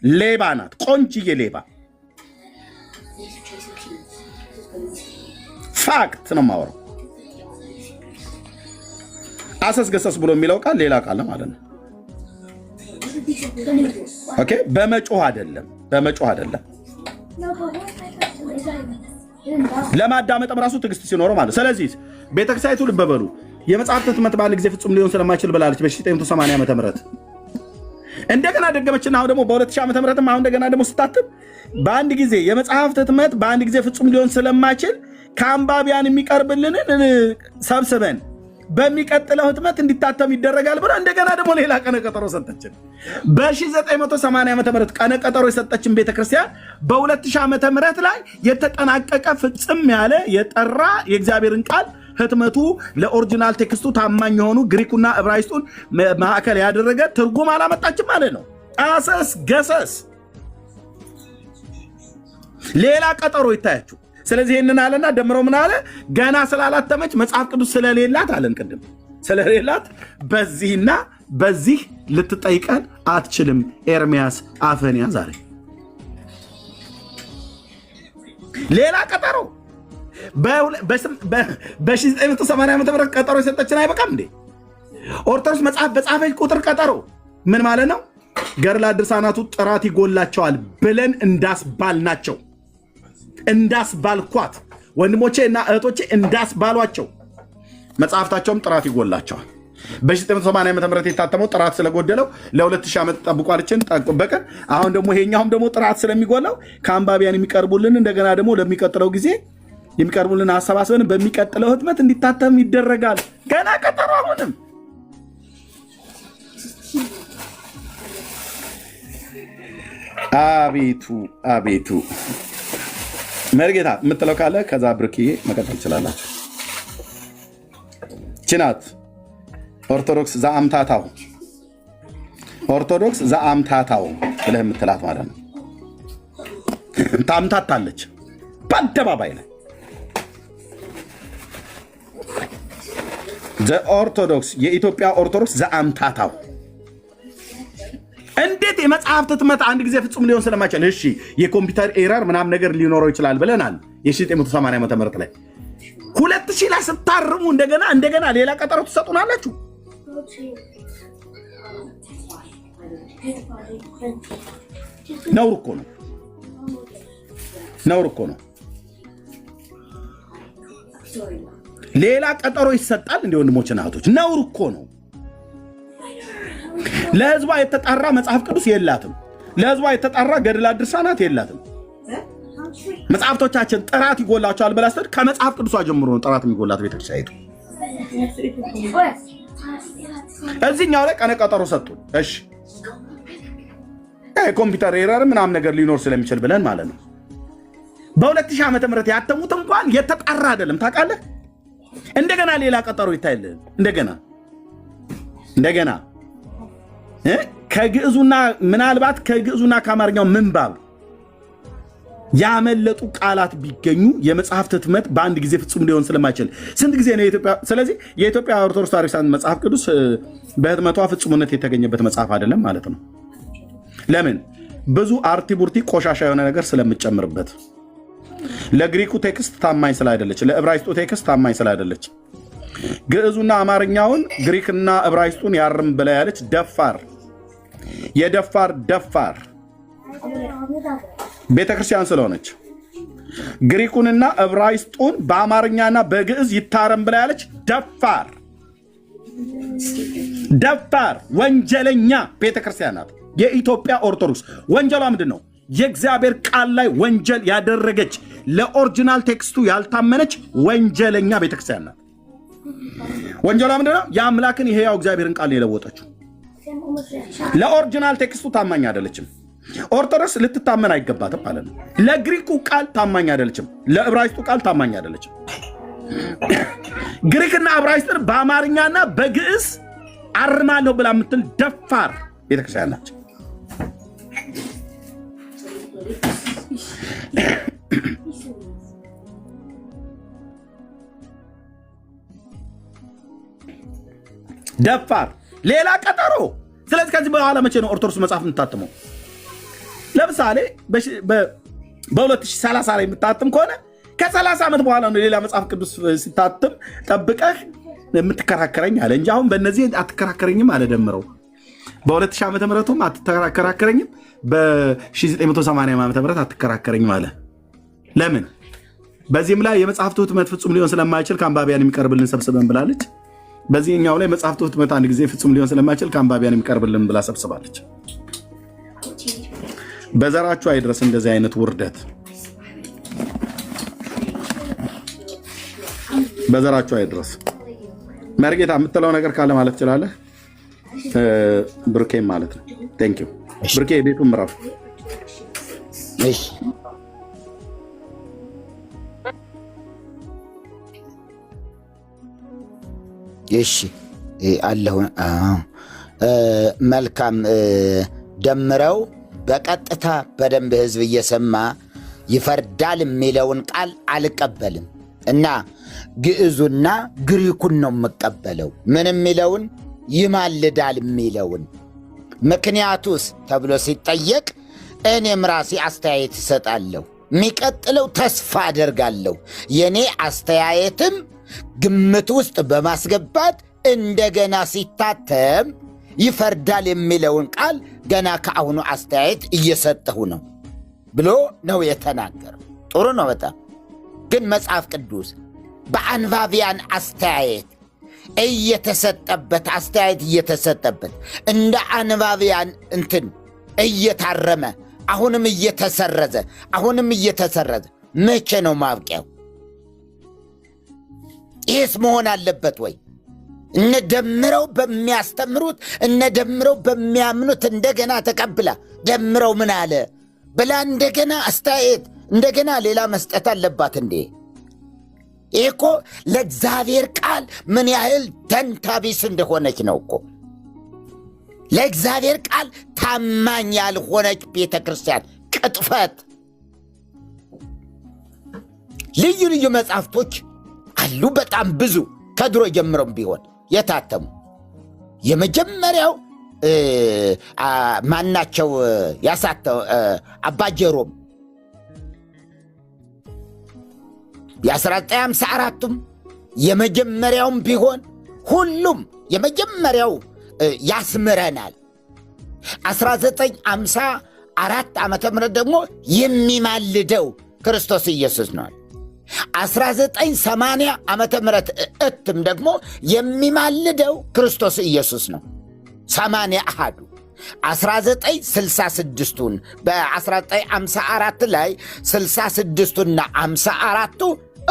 ሌባ ናት። ቆንጅዬ ሌባ። ፋክት ነው የማወራው። አሰስገሰስ ብሎ የሚለው ቃል ሌላ ቃል ነው ማለት ነው። ኦኬ። በመጮህ አይደለም፣ በመጮህ አይደለም። ለማዳመጥም ራሱ ትዕግስት ሲኖረው ማለት። ስለዚህ ቤተክርስቲያኒቱ ልብ በሉ የመጽሐፍ ህትመት በአንድ ጊዜ ፍጹም ሊሆን ስለማይችል ብላለች በ1980 ዓመተ ምህረት። እንደገና ደገመችና አሁን ደግሞ በ2000 ዓመተ ምህረትም አሁን እንደገና ደግሞ ስታትም በአንድ ጊዜ የመጽሐፍ ህትመት በአንድ ጊዜ ፍጹም ሊሆን ስለማይችል ከአንባቢያን የሚቀርብልንን ሰብስበን በሚቀጥለው ህትመት እንዲታተም ይደረጋል ብላ እንደገና ደግሞ ሌላ ቀነ ቀጠሮ ሰጠችን። በ1980 ዓመተ ምህረት ቀነ ቀጠሮ የሰጠችን ቤተክርስቲያን በ2000 ዓመተ ምህረት ላይ የተጠናቀቀ ፍጽም ያለ የጠራ የእግዚአብሔርን ቃል ህትመቱ ለኦሪጂናል ቴክስቱ ታማኝ የሆኑ ግሪኩና ዕብራይስጡን ማዕከል ያደረገ ትርጉም አላመጣችም ማለት ነው። አሰስ ገሰስ ሌላ ቀጠሮ ይታያችሁ። ስለዚህ ይህንን አለና ደምረው ምን አለ? ገና ስላላተመች መጽሐፍ ቅዱስ ስለሌላት አለን። ቅድም ስለሌላት በዚህና በዚህ ልትጠይቀን አትችልም። ኤርሚያስ አፈንያ ዛሬ ሌላ ቀጠሮ በ1980 ዓመተ ምህረት ቀጠሮ የሰጠችን አይበቃም እንዴ? ኦርቶዶክስ መጽሐፍ በጻፈች ቁጥር ቀጠሮ ምን ማለት ነው? ገድላ ድርሳናቱ ጥራት ይጎላቸዋል ብለን እንዳስባልናቸው እንዳስባልኳት ወንድሞቼ እና እህቶቼ እንዳስባሏቸው መጽሐፍታቸውም ጥራት ይጎላቸዋል። በ1980 ዓመተ ምህረት የታተመው ጥራት ስለጎደለው ለ2000 ዓመት ጠብቋልችን ጠበቀን። አሁን ደግሞ ይሄኛውም ደግሞ ጥራት ስለሚጎላው ከአንባቢያን የሚቀርቡልን እንደገና ደግሞ ለሚቀጥለው ጊዜ የሚቀርቡልን አሰባስበን በሚቀጥለው ህትመት እንዲታተም ይደረጋል። ገና ቀጠሮ አሁንም አቤቱ አቤቱ። መርጌታ የምትለው ካለ ከዛ ብርክዬ መቀጠል ትችላላችሁ። ችናት ኦርቶዶክስ ዘአምታታው ኦርቶዶክስ ዘአምታታው ብለህ የምትላት ማለት ነው። ታምታታለች በአደባባይ ላይ ኦርቶዶክስ የኢትዮጵያ ኦርቶዶክስ ዘአምታታው። እንዴት የመጽሐፍት ህትመት አንድ ጊዜ ፍጹም ሊሆን ስለማይችል እሺ የኮምፒውተር ኤረር ምናምን ነገር ሊኖረው ይችላል ብለናል። የ1980 ዓመተ ምህረት ላይ 2000 ላይ ስታርሙ እንደገና ሌላ ቀጠሮ ትሰጡናላችሁ። ነውር እኮ ነው፣ ነውር እኮ ነው። ሌላ ቀጠሮ ይሰጣል እንደ ወንድሞችና እህቶች፣ ነውር እኮ ነው። ለህዝቧ የተጣራ መጽሐፍ ቅዱስ የላትም። ለህዝቧ የተጣራ ገድላት ድርሳናት የላትም። መጽሐፍቶቻችን ጥራት ይጎላቸዋል ብላ ስትል ከመጽሐፍ ቅዱሷ ጀምሮ ነው ጥራት የሚጎላት ቤተክርስቲያኒቱ። እዚህኛው ላይ ቀነ ቀጠሮ ሰጡን። እሺ ኮምፒውተር ኤረር ምናምን ነገር ሊኖር ስለሚችል ብለን ማለት ነው። በ2000 ዓመተ ምህረት ያተሙት እንኳን የተጣራ አይደለም ታውቃለህ። እንደገና ሌላ ቀጠሮ ይታይልን። እንደገና ከግዕዙና ምናልባት ከግዕዙና ከአማርኛው ምንባብ ያመለጡ ቃላት ቢገኙ የመጽሐፍት ህትመት በአንድ ጊዜ ፍጹም ሊሆን ስለማይችል ስንት ጊዜ ነው የኢትዮጵያ። ስለዚህ የኢትዮጵያ ኦርቶዶክስ ተዋሕዶ መጽሐፍ ቅዱስ በህትመቷ ፍጹምነት የተገኘበት መጽሐፍ አይደለም ማለት ነው። ለምን? ብዙ አርቲ ቡርቲ ቆሻሻ የሆነ ነገር ስለምጨምርበት። ለግሪኩ ቴክስት ታማኝ ስላይደለች፣ ለዕብራይስጡ ቴክስት ታማኝ ስላይደለች፣ ግዕዙና አማርኛውን ግሪክና ዕብራይስጡን ያርም ብላ ያለች ደፋር፣ ደፋር ቤተክርስቲያን ስለሆነች ግሪኩንና ዕብራይስጡን በአማርኛና በግዕዝ ይታረም ብላ ያለች ደፋር ወንጀለኛ ቤተክርስቲያን ናት የኢትዮጵያ ኦርቶዶክስ። ወንጀሏ ምንድን ነው? የእግዚአብሔር ቃል ላይ ወንጀል ያደረገች ለኦሪጂናል ቴክስቱ ያልታመነች ወንጀለኛ ቤተክርስቲያን ናት። ወንጀሏ ምንድን ነው? የአምላክን የሕያው እግዚአብሔርን ቃል የለወጠችው። ለኦሪጂናል ቴክስቱ ታማኝ አይደለችም። ኦርቶዶክስ ልትታመን አይገባትም ማለት ነው። ለግሪኩ ቃል ታማኝ አይደለችም፣ ለዕብራይስጡ ቃል ታማኝ አይደለችም። ግሪክና ዕብራይስጥን በአማርኛና በግዕዝ አርማለሁ ብላ የምትል ደፋር ቤተክርስቲያን ናቸው። ደፋር ሌላ ቀጠሮ። ስለዚህ ከዚህ በኋላ መቼ ነው ኦርቶዶክስ መጽሐፍ የምታትመው? ለምሳሌ በ2030 ላይ የምታትም ከሆነ ከ30 ዓመት በኋላ ነው ሌላ መጽሐፍ ቅዱስ ሲታትም ጠብቀህ የምትከራከረኝ አለ እንጂ አሁን በእነዚህ አትከራከረኝም አለ ደምረው። በ2000 ዓመተ ምህረቱም አትከራከረኝም፣ በ1980 ዓመተ ምህረት አትከራከረኝም አለ። ለምን? በዚህም ላይ የመጽሐፍቱ ህትመት ፍጹም ሊሆን ስለማይችል ከአንባቢያን የሚቀርብልን ሰብስበን ብላለች። በዚህኛው ላይ መጽሐፍቱ ህትመት አንድ ጊዜ ፍጹም ሊሆን ስለማይችል ከአንባቢያን የሚቀርብልን ብላ ሰብስባለች። በዘራችሁ አይድረስ እንደዚህ አይነት ውርደት፣ በዘራችሁ አይድረስ። መርጌታ የምትለው ነገር ካለ ማለት ትችላለህ። ብርኬም ማለት ነው። ቴንክ ዩ ብርኬ። ቤቱን ምራፍ። እሺ እሺ አለሁ። መልካም። ደምረው በቀጥታ በደንብ ህዝብ እየሰማ ይፈርዳል የሚለውን ቃል አልቀበልም እና ግዕዙና ግሪኩን ነው የምቀበለው። ምን የሚለውን? ይማልዳል የሚለውን። ምክንያቱስ ተብሎ ሲጠየቅ እኔም ራሴ አስተያየት እሰጣለሁ። የሚቀጥለው ተስፋ አደርጋለሁ የኔ አስተያየትም ግምት ውስጥ በማስገባት እንደገና ሲታተም ይፈርዳል የሚለውን ቃል ገና ከአሁኑ አስተያየት እየሰጠሁ ነው ብሎ ነው የተናገረው። ጥሩ ነው በጣም። ግን መጽሐፍ ቅዱስ በአንባቢያን አስተያየት እየተሰጠበት እንደ አንባቢያን እንትን እየታረመ አሁንም እየተሰረዘ መቼ ነው ማብቂያው? ይህስ መሆን አለበት ወይ? እነ ደምረው በሚያስተምሩት እነ ደምረው በሚያምኑት እንደገና ተቀብላ ደምረው ምን አለ ብላ እንደገና አስተያየት እንደገና ሌላ መስጠት አለባት እንዴ? ይህ እኮ ለእግዚአብሔር ቃል ምን ያህል ደንታቢስ እንደሆነች ነው እኮ። ለእግዚአብሔር ቃል ታማኝ ያልሆነች ቤተ ክርስቲያን ቅጥፈት። ልዩ ልዩ መጽሐፍቶች አሉ፣ በጣም ብዙ ከድሮ ጀምሮም ቢሆን የታተሙ። የመጀመሪያው ማናቸው ያሳተው? አባ ጀሮም የ1954ቱም የመጀመሪያውም ቢሆን ሁሉም የመጀመሪያው ያስምረናል። 1954 ዓመተ ምህረት ደግሞ የሚማልደው ክርስቶስ ኢየሱስ ነው። 1980 ዓመተ ምህረት እትም ደግሞ የሚማልደው ክርስቶስ ኢየሱስ ነው። 81 1966ቱን በ1954 ላይ 66ቱና 54ቱ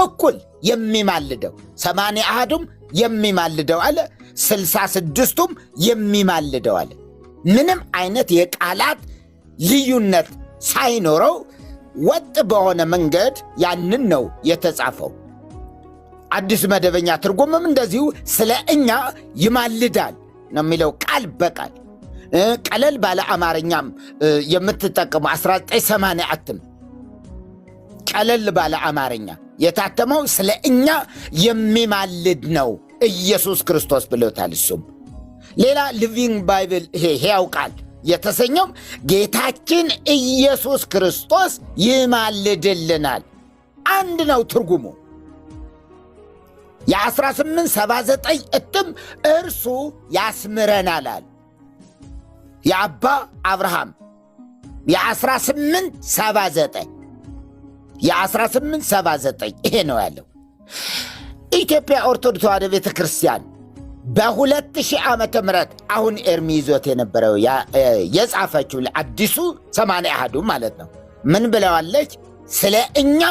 እኩል የሚማልደው 81ዱም የሚማልደው አለ፣ 66ቱም የሚማልደው አለ። ምንም አይነት የቃላት ልዩነት ሳይኖረው ወጥ በሆነ መንገድ ያንን ነው የተጻፈው። አዲስ መደበኛ ትርጉምም እንደዚሁ ስለ እኛ ይማልዳል ነው የሚለው ቃል በቃል። ቀለል ባለ አማርኛም የምትጠቀሙ 1980 እትም ቀለል ባለ አማርኛ የታተመው ስለ እኛ የሚማልድ ነው ኢየሱስ ክርስቶስ ብሎታል። እሱም ሌላ ሊቪንግ ባይብል ሕያው ቃል የተሰኘውም ጌታችን ኢየሱስ ክርስቶስ ይማልድልናል። አንድ ነው ትርጉሙ። የ1879 እትም እርሱ ያስምረናል። የአባ አብርሃም የ1879 ይሄ ነው ያለው። ኢትዮጵያ ኦርቶዶክስ ተዋሕዶ ቤተ ክርስቲያን በ2000 ዓመተ ምህረት አሁን ኤርሚ ይዞት የነበረው የጻፈችው አዲሱ 81 ማለት ነው። ምን ብለዋለች? ስለ እኛ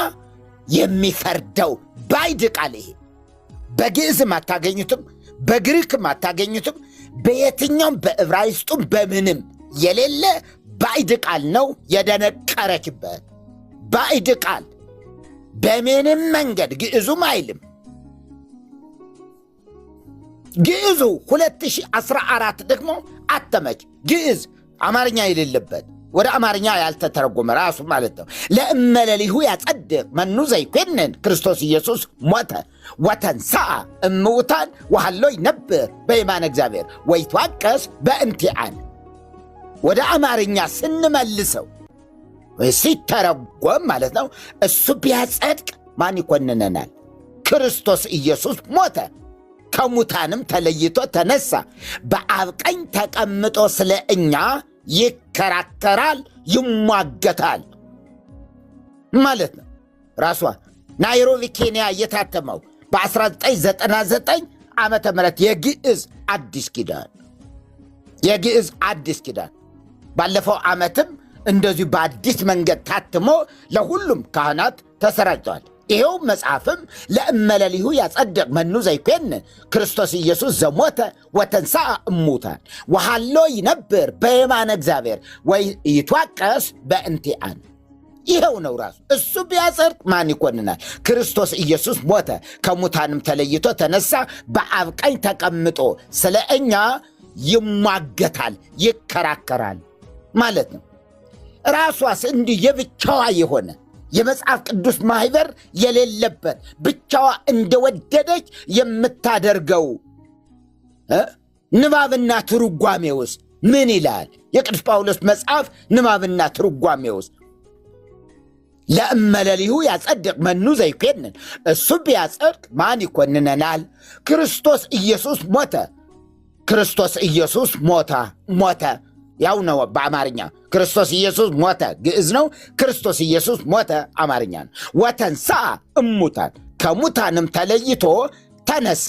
የሚፈርደው ባዕድ ቃል። ይሄ በግዕዝም አታገኙትም፣ በግሪክም አታገኙትም፣ በየትኛውም በዕብራይስጡም በምንም የሌለ ባዕድ ቃል ነው የደነቀረችበት ባዕድ ቃል። በምንም መንገድ ግዕዙም አይልም። ግዕዙ 2014 ደግሞ አተመች። ግዕዝ አማርኛ የሌለበት ወደ አማርኛ ያልተተረጎመ ራሱ ማለት ነው። ለእመለሊሁ ያጸድቅ መኑ ዘይኮንን ክርስቶስ ኢየሱስ ሞተ ወተንሥአ እሙታን ወሀሎ ይነብር በየማነ እግዚአብሔር ወይትዋቀስ በእንቲአነ። ወደ አማርኛ ስንመልሰው ሲተረጎም ማለት ነው። እሱ ቢያጸድቅ ማን ይኮንነናል? ክርስቶስ ኢየሱስ ሞተ፣ ከሙታንም ተለይቶ ተነሳ፣ በአብ ቀኝ ተቀምጦ ስለ እኛ ይከራከራል፣ ይሟገታል ማለት ነው። ራሷ ናይሮቢ ኬንያ እየታተመው በ1999 ዓመተ ምህረት የግዕዝ አዲስ ኪዳን ባለፈው ዓመትም እንደዚሁ በአዲስ መንገድ ታትሞ ለሁሉም ካህናት ተሰራጭተዋል። ይሄው መጽሐፍም ለእመለሊሁ ያጸድቅ መኑ ዘይኮንን ክርስቶስ ኢየሱስ ዘሞተ ወተንሥአ እሙታን ወሃሎ ይነብር በየማነ እግዚአብሔር ወይትዋቀስ በእንቲአነ። ይኸው ነው ራሱ። እሱ ቢያጸድቅ ማን ይኮንናል? ክርስቶስ ኢየሱስ ሞተ፣ ከሙታንም ተለይቶ ተነሳ፣ በአብ ቀኝ ተቀምጦ ስለ እኛ ይሟገታል፣ ይከራከራል ማለት ነው። ራሷስ እንዲህ የብቻዋ የሆነ የመጽሐፍ ቅዱስ ማኅበር የሌለበት ብቻዋ እንደወደደች የምታደርገው ንባብና ትርጓሜ ውስጥ ምን ይላል? የቅዱስ ጳውሎስ መጽሐፍ ንባብና ትርጓሜ ውስጥ ለእመለሊሁ ያጸድቅ መኑ ዘይኮንን፣ እሱ ቢያጸድቅ ማን ይኮንነናል? ክርስቶስ ኢየሱስ ሞተ። ክርስቶስ ኢየሱስ ሞተ ያው ነው በአማርኛ። ክርስቶስ ኢየሱስ ሞተ ግዕዝ ነው። ክርስቶስ ኢየሱስ ሞተ አማርኛ ነው። ወተንሥአ እሙታን ከሙታንም ተለይቶ ተነሳ፣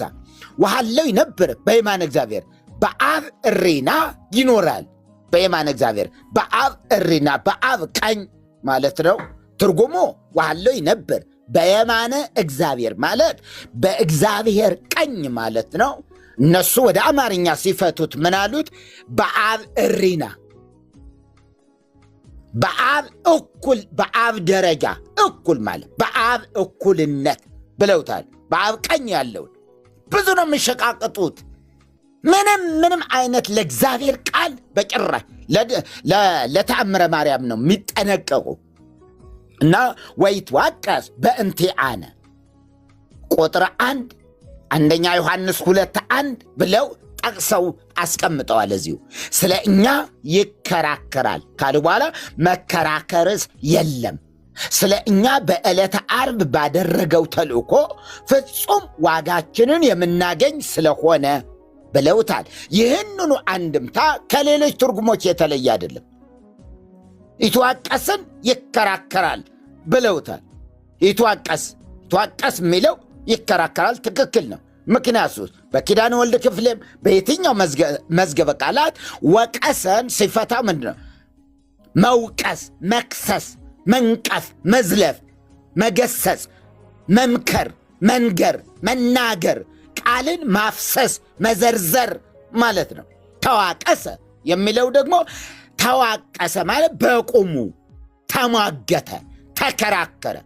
ወሃለው ይነብር በየማነ እግዚአብሔር በአብ እሪና ይኖራል። በየማነ እግዚአብሔር በአብ እሪና፣ በአብ ቀኝ ማለት ነው። ትርጉሙ ወሃለው ይነብር በየማነ እግዚአብሔር ማለት በእግዚአብሔር ቀኝ ማለት ነው። እነሱ ወደ አማርኛ ሲፈቱት ምን አሉት? በአብ እሪና፣ በአብ እኩል፣ በአብ ደረጃ እኩል ማለት በአብ እኩልነት ብለውታል። በአብ ቀኝ ያለውን ብዙ ነው የሚሸቃቅጡት። ምንም አይነት ለእግዚአብሔር ቃል በጭራሽ ለተአምረ ማርያም ነው የሚጠነቀቁ እና ወይትዋቀስ በእንቲአነ ቁጥር 1 ዮሐንስ 2:1 ብለው ጠቅሰው አስቀምጠዋል። እዚሁ ስለ እኛ ይከራከራል ካሉ በኋላ መከራከርስ የለም፣ ስለ እኛ በዕለተ ዓርብ ባደረገው ተልእኮ ፍጹም ዋጋችንን የምናገኝ ስለሆነ ብለውታል። ይህንኑ አንድምታ ከሌሎች ትርጉሞች የተለየ አይደለም። ይትዋቀስን ይከራከራል ብለውታል። ይትዋቀስ የሚለው ይከራከራል ትክክል ነው። ምክንያቱ በኪዳነ ወልድ ክፍሌም በየትኛው መዝገበ ቃላት ወቀሰን ሲፈታ ምንድን ነው? መውቀስ፣ መክሰስ፣ መንቀፍ፣ መዝለፍ፣ መገሰጽ፣ መምከር፣ መንገር፣ መናገር፣ ቃልን ማፍሰስ፣ መዘርዘር ማለት ነው። ተዋቀሰ የሚለው ደግሞ ተዋቀሰ ማለት በቁሙ ተሟገተ፣ ተከራከረ።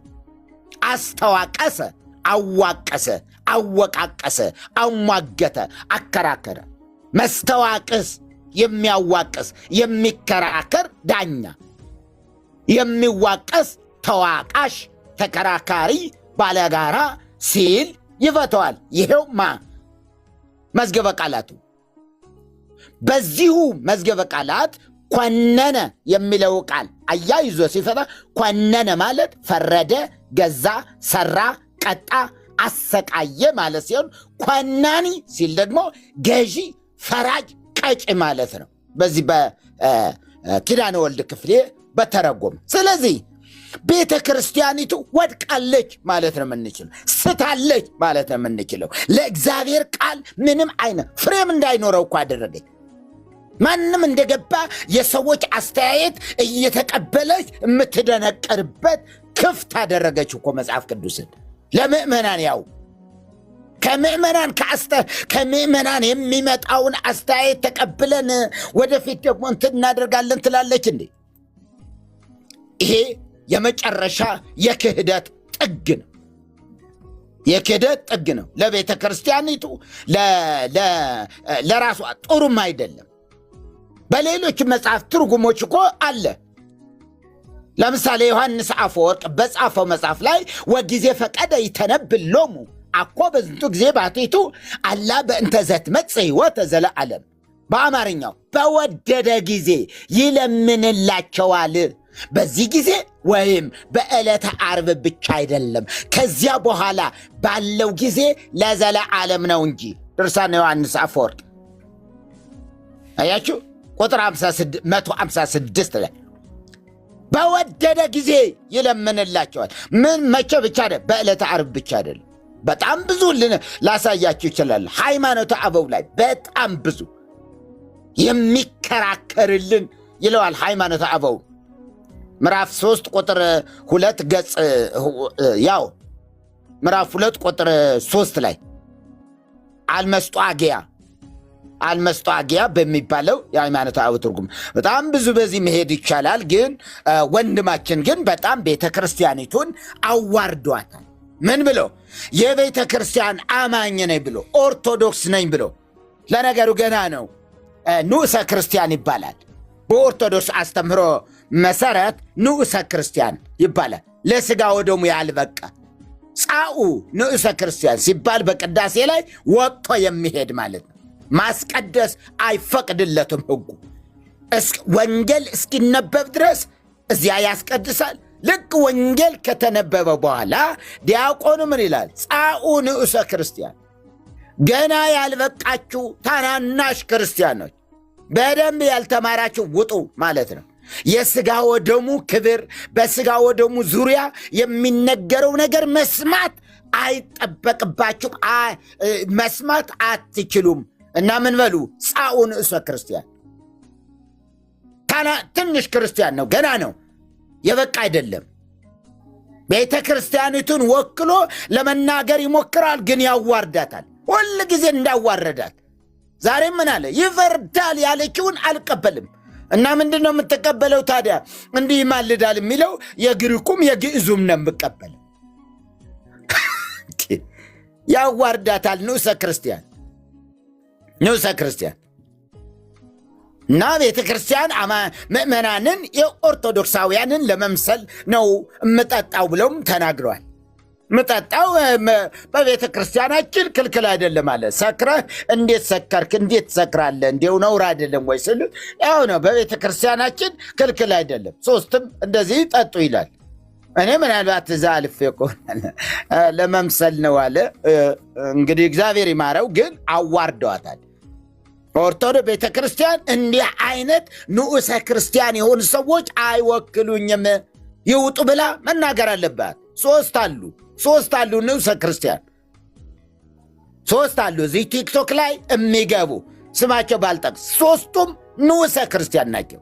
አስተዋቀሰ፣ አዋቀሰ፣ አወቃቀሰ፣ አሟገተ፣ አከራከረ። መስተዋቅስ የሚያዋቅስ የሚከራከር ዳኛ፣ የሚዋቀስ ተዋቃሽ ተከራካሪ ባለጋራ ሲል ይፈተዋል። ይሄው መዝገበ ቃላቱ። በዚሁ መዝገበ ቃላት ኮነነ የሚለው ቃል አያይዞ ሲፈታ ኮነነ ማለት ፈረደ፣ ገዛ፣ ሰራ፣ ቀጣ፣ አሰቃየ ማለት ሲሆን ኮናኒ ሲል ደግሞ ገዢ፣ ፈራጅ፣ ቀጭ ማለት ነው። በዚህ በኪዳነ ወልድ ክፍሌ በተረጎም። ስለዚህ ቤተ ክርስቲያኒቱ ወድቃለች ማለት ነው የምንችለው፣ ስታለች ማለት ነው የምንችለው። ለእግዚአብሔር ቃል ምንም አይነት ፍሬም እንዳይኖረው እኮ አደረገች። ማንም እንደገባ የሰዎች አስተያየት እየተቀበለች የምትደነቀርበት ክፍት አደረገች እኮ መጽሐፍ ቅዱስን ለምእመናን። ያው ከምእመናን የሚመጣውን አስተያየት ተቀብለን ወደፊት ደግሞ እንትን እናደርጋለን ትላለች እንዴ? ይሄ የመጨረሻ የክህደት ጥግ ነው። የክህደት ጥግ ነው። ለቤተ ክርስቲያኒቱ ለራሷ ጥሩም አይደለም። በሌሎች መጽሐፍ ትርጉሞች እኮ አለ። ለምሳሌ ዮሐንስ አፈወርቅ በጻፈው መጽሐፍ ላይ ወጊዜ ፈቀደ ይተነብል ሎሙ አኮ በዝንቱ ጊዜ ባቲቱ አላ በእንተ ዘትመጽእ ሕይወተ ዘለዓለም። በአማርኛው በወደደ ጊዜ ይለምንላቸዋል በዚህ ጊዜ ወይም በዕለተ ዓርብ ብቻ አይደለም፣ ከዚያ በኋላ ባለው ጊዜ ለዘለዓለም ነው እንጂ። ድርሳነ ዮሐንስ አፈወርቅ አያችሁ ቁጥር 156 ላይ በወደደ ጊዜ ይለምንላቸዋል። ምን መቼ ብቻ አይደለም፣ በዕለተ ዓርብ ብቻ አይደለም። በጣም ብዙ ላሳያችሁ ይችላል። ሃይማኖተ አበው ላይ በጣም ብዙ የሚከራከርልን ይለዋል። ሃይማኖተ አበው ምዕራፍ 3 ቁጥር 2 ገጽ ያው ምዕራፍ 2 ቁጥር 3 ላይ አልመስጧጊያ በሚባለው የሃይማኖተ አበው ትርጉም በጣም ብዙ በዚህ መሄድ ይቻላል። ግን ወንድማችን ግን በጣም ቤተ ክርስቲያኒቱን አዋርዷታል። ምን ብሎ? የቤተ ክርስቲያን አማኝ ነኝ ብሎ ኦርቶዶክስ ነኝ ብሎ። ለነገሩ ገና ነው፣ ንዑሰ ክርስቲያን ይባላል። በኦርቶዶክስ አስተምህሮ መሰረት ንዑሰ ክርስቲያን ይባላል። ለሥጋ ወደሙ ያልበቃ ጻኡ ንዑሰ ክርስቲያን ሲባል በቅዳሴ ላይ ወጥቶ የሚሄድ ማለት ነው። ማስቀደስ አይፈቅድለትም ሕጉ። ወንጌል እስኪነበብ ድረስ እዚያ ያስቀድሳል። ልክ ወንጌል ከተነበበ በኋላ ዲያቆኑ ምን ይላል? ጻኡ ንዑሰ ክርስቲያን፣ ገና ያልበቃችሁ ታናናሽ ክርስቲያኖች፣ በደንብ ያልተማራችሁ ውጡ ማለት ነው። የሥጋ ወደሙ ክብር፣ በሥጋ ወደሙ ዙሪያ የሚነገረው ነገር መስማት አይጠበቅባችሁም፣ መስማት አትችሉም። እና ምን በሉ? ጻኡ ንዑሰ ክርስቲያን። ትንሽ ክርስቲያን ነው፣ ገና ነው፣ የበቃ አይደለም። ቤተ ክርስቲያኒቱን ወክሎ ለመናገር ይሞክራል፣ ግን ያዋርዳታል። ሁል ጊዜ እንዳዋረዳት። ዛሬም ምን አለ? ይፈርዳል ያለችውን አልቀበልም። እና ምንድን ነው የምትቀበለው ታዲያ? እንዲህ ይማልዳል የሚለው የግሪኩም የግዕዙም ነው የምቀበለው። ያዋርዳታል ንዑሰ ክርስቲያን እና ቤተ ክርስቲያን ምእመናንን የኦርቶዶክሳውያንን ለመምሰል ነው የምጠጣው ብለውም ተናግረዋል። ምጠጣው በቤተ ክርስቲያናችን ክልክል አይደለም አለ። ሰክረህ እንዴት ሰከርክ? እንዴት ትሰክራለህ? እንዲው ነውር አይደለም ወይ ስሉ፣ ያው ነው በቤተ ክርስቲያናችን ክልክል አይደለም፣ ሶስትም እንደዚህ ጠጡ ይላል። እኔ ምናልባት እዛ አልፌ ከሆነ ለመምሰል ነው አለ። እንግዲህ እግዚአብሔር ይማረው፣ ግን አዋርደዋታል። ኦርቶዶክስ ቤተ ክርስቲያን እንዲህ አይነት ንዑሰ ክርስቲያን የሆኑ ሰዎች አይወክሉኝም፣ ይውጡ ብላ መናገር አለባት። ሶስት አሉ ንዑሰ ክርስቲያን፣ ሶስት አሉ እዚህ ቲክቶክ ላይ የሚገቡ ስማቸው ባልጠቅስ፣ ሶስቱም ንዑሰ ክርስቲያን ናቸው።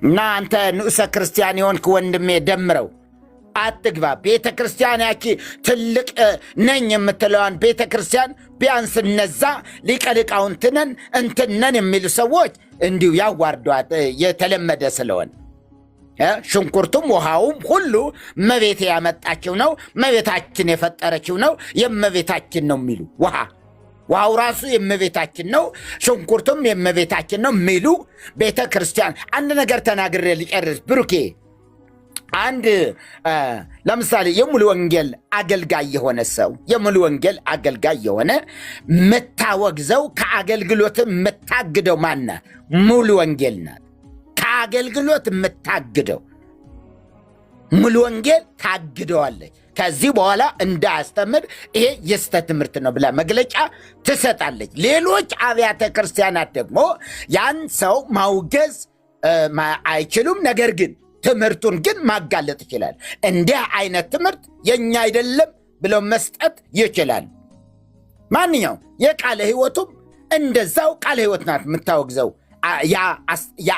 እና አንተ ንዑሰ ክርስቲያን የሆንክ ወንድሜ ደምረው አትግባ። ቤተ ክርስቲያን ያቺ ትልቅ ነኝ የምትለዋን ቤተ ክርስቲያን ቢያንስ እነዛ ሊቀ ሊቃውንትነን እንትነን የሚሉ ሰዎች እንዲሁ ያዋርዷት የተለመደ ስለሆነ ሽንኩርቱም ውሃውም ሁሉ እመቤቴ ያመጣችው ነው፣ እመቤታችን የፈጠረችው ነው፣ የእመቤታችን ነው የሚሉ ውሃው ራሱ የእመቤታችን ነው፣ ሽንኩርቱም የእመቤታችን ነው የሚሉ ቤተ ክርስቲያን። አንድ ነገር ተናግሬ ልጨርስ ብሩኬ። አንድ ለምሳሌ የሙሉ ወንጌል አገልጋይ የሆነ ሰው የሙሉ ወንጌል አገልጋይ የሆነ የምታወግዘው ከአገልግሎት የምታግደው ማናት? ሙሉ ወንጌል ናት። ከአገልግሎት የምታግደው ሙሉ ወንጌል ታግደዋለች። ከዚህ በኋላ እንዳያስተምር ይሄ የስተት ትምህርት ነው ብላ መግለጫ ትሰጣለች። ሌሎች አብያተ ክርስቲያናት ደግሞ ያን ሰው ማውገዝ አይችሉም፣ ነገር ግን ትምህርቱን ግን ማጋለጥ ይችላል። እንዲህ አይነት ትምህርት የኛ አይደለም ብለው መስጠት ይችላል። ማንኛውም የቃለ ሕይወቱም እንደዛው ቃለ ሕይወት ናት የምታወግዘው። ያ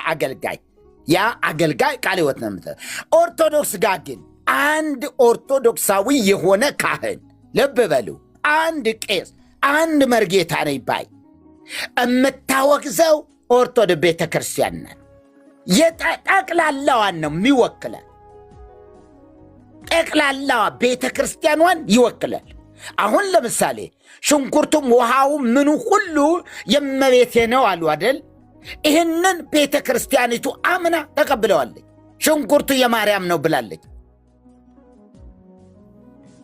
አገልጋይ ቃለ ሕይወት ነው የምታወግዘው። ኦርቶዶክስ ጋር ግን አንድ ኦርቶዶክሳዊ የሆነ ካህን፣ ልብ በሉ፣ አንድ ቄስ፣ አንድ መርጌታ ነኝ ባይ የምታወግዘው ኦርቶዶክስ ቤተ ክርስቲያን ናት። ጠቅላላዋን ነው የሚወክላል። ጠቅላላዋ ቤተ ክርስቲያኗን ይወክላል። አሁን ለምሳሌ ሽንኩርቱም ውሃውም ምኑ ሁሉ የእመቤቴ ነው አሉ አደል? ይህንን ቤተ ክርስቲያኒቱ አምና ተቀብለዋለች። ሽንኩርቱ የማርያም ነው ብላለች።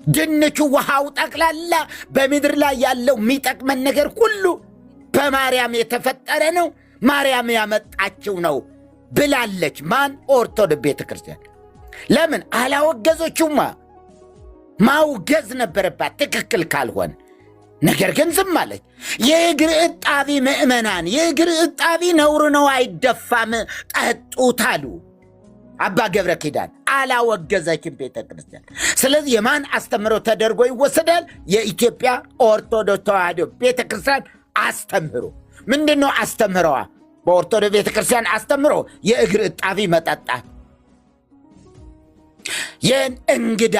ድንቹ፣ ውሃው፣ ጠቅላላ በምድር ላይ ያለው የሚጠቅመን ነገር ሁሉ በማርያም የተፈጠረ ነው፣ ማርያም ያመጣችው ነው ብላለች። ማን? ኦርቶዶክስ ቤተክርስቲያን። ለምን አላወገዘችውማ? ማውገዝ ነበረባት ትክክል ካልሆነ። ነገር ግን ዝም አለች። የእግር እጣቢ ምእመናን፣ የእግር እጣቢ ነውር ነው አይደፋም፣ ጠጡት አሉ አባ ገብረ ኪዳን። አላወገዘችም ቤተ ክርስቲያን። ስለዚህ የማን አስተምህሮ ተደርጎ ይወሰዳል? የኢትዮጵያ ኦርቶዶክስ ተዋሕዶ ቤተ ክርስቲያን አስተምህሮ። ምንድን ነው አስተምህሮዋ? በኦርቶዶክስ ቤተ ክርስቲያን አስተምህሮ የእግር እጣቢ መጠጣት፣ የእንግዳ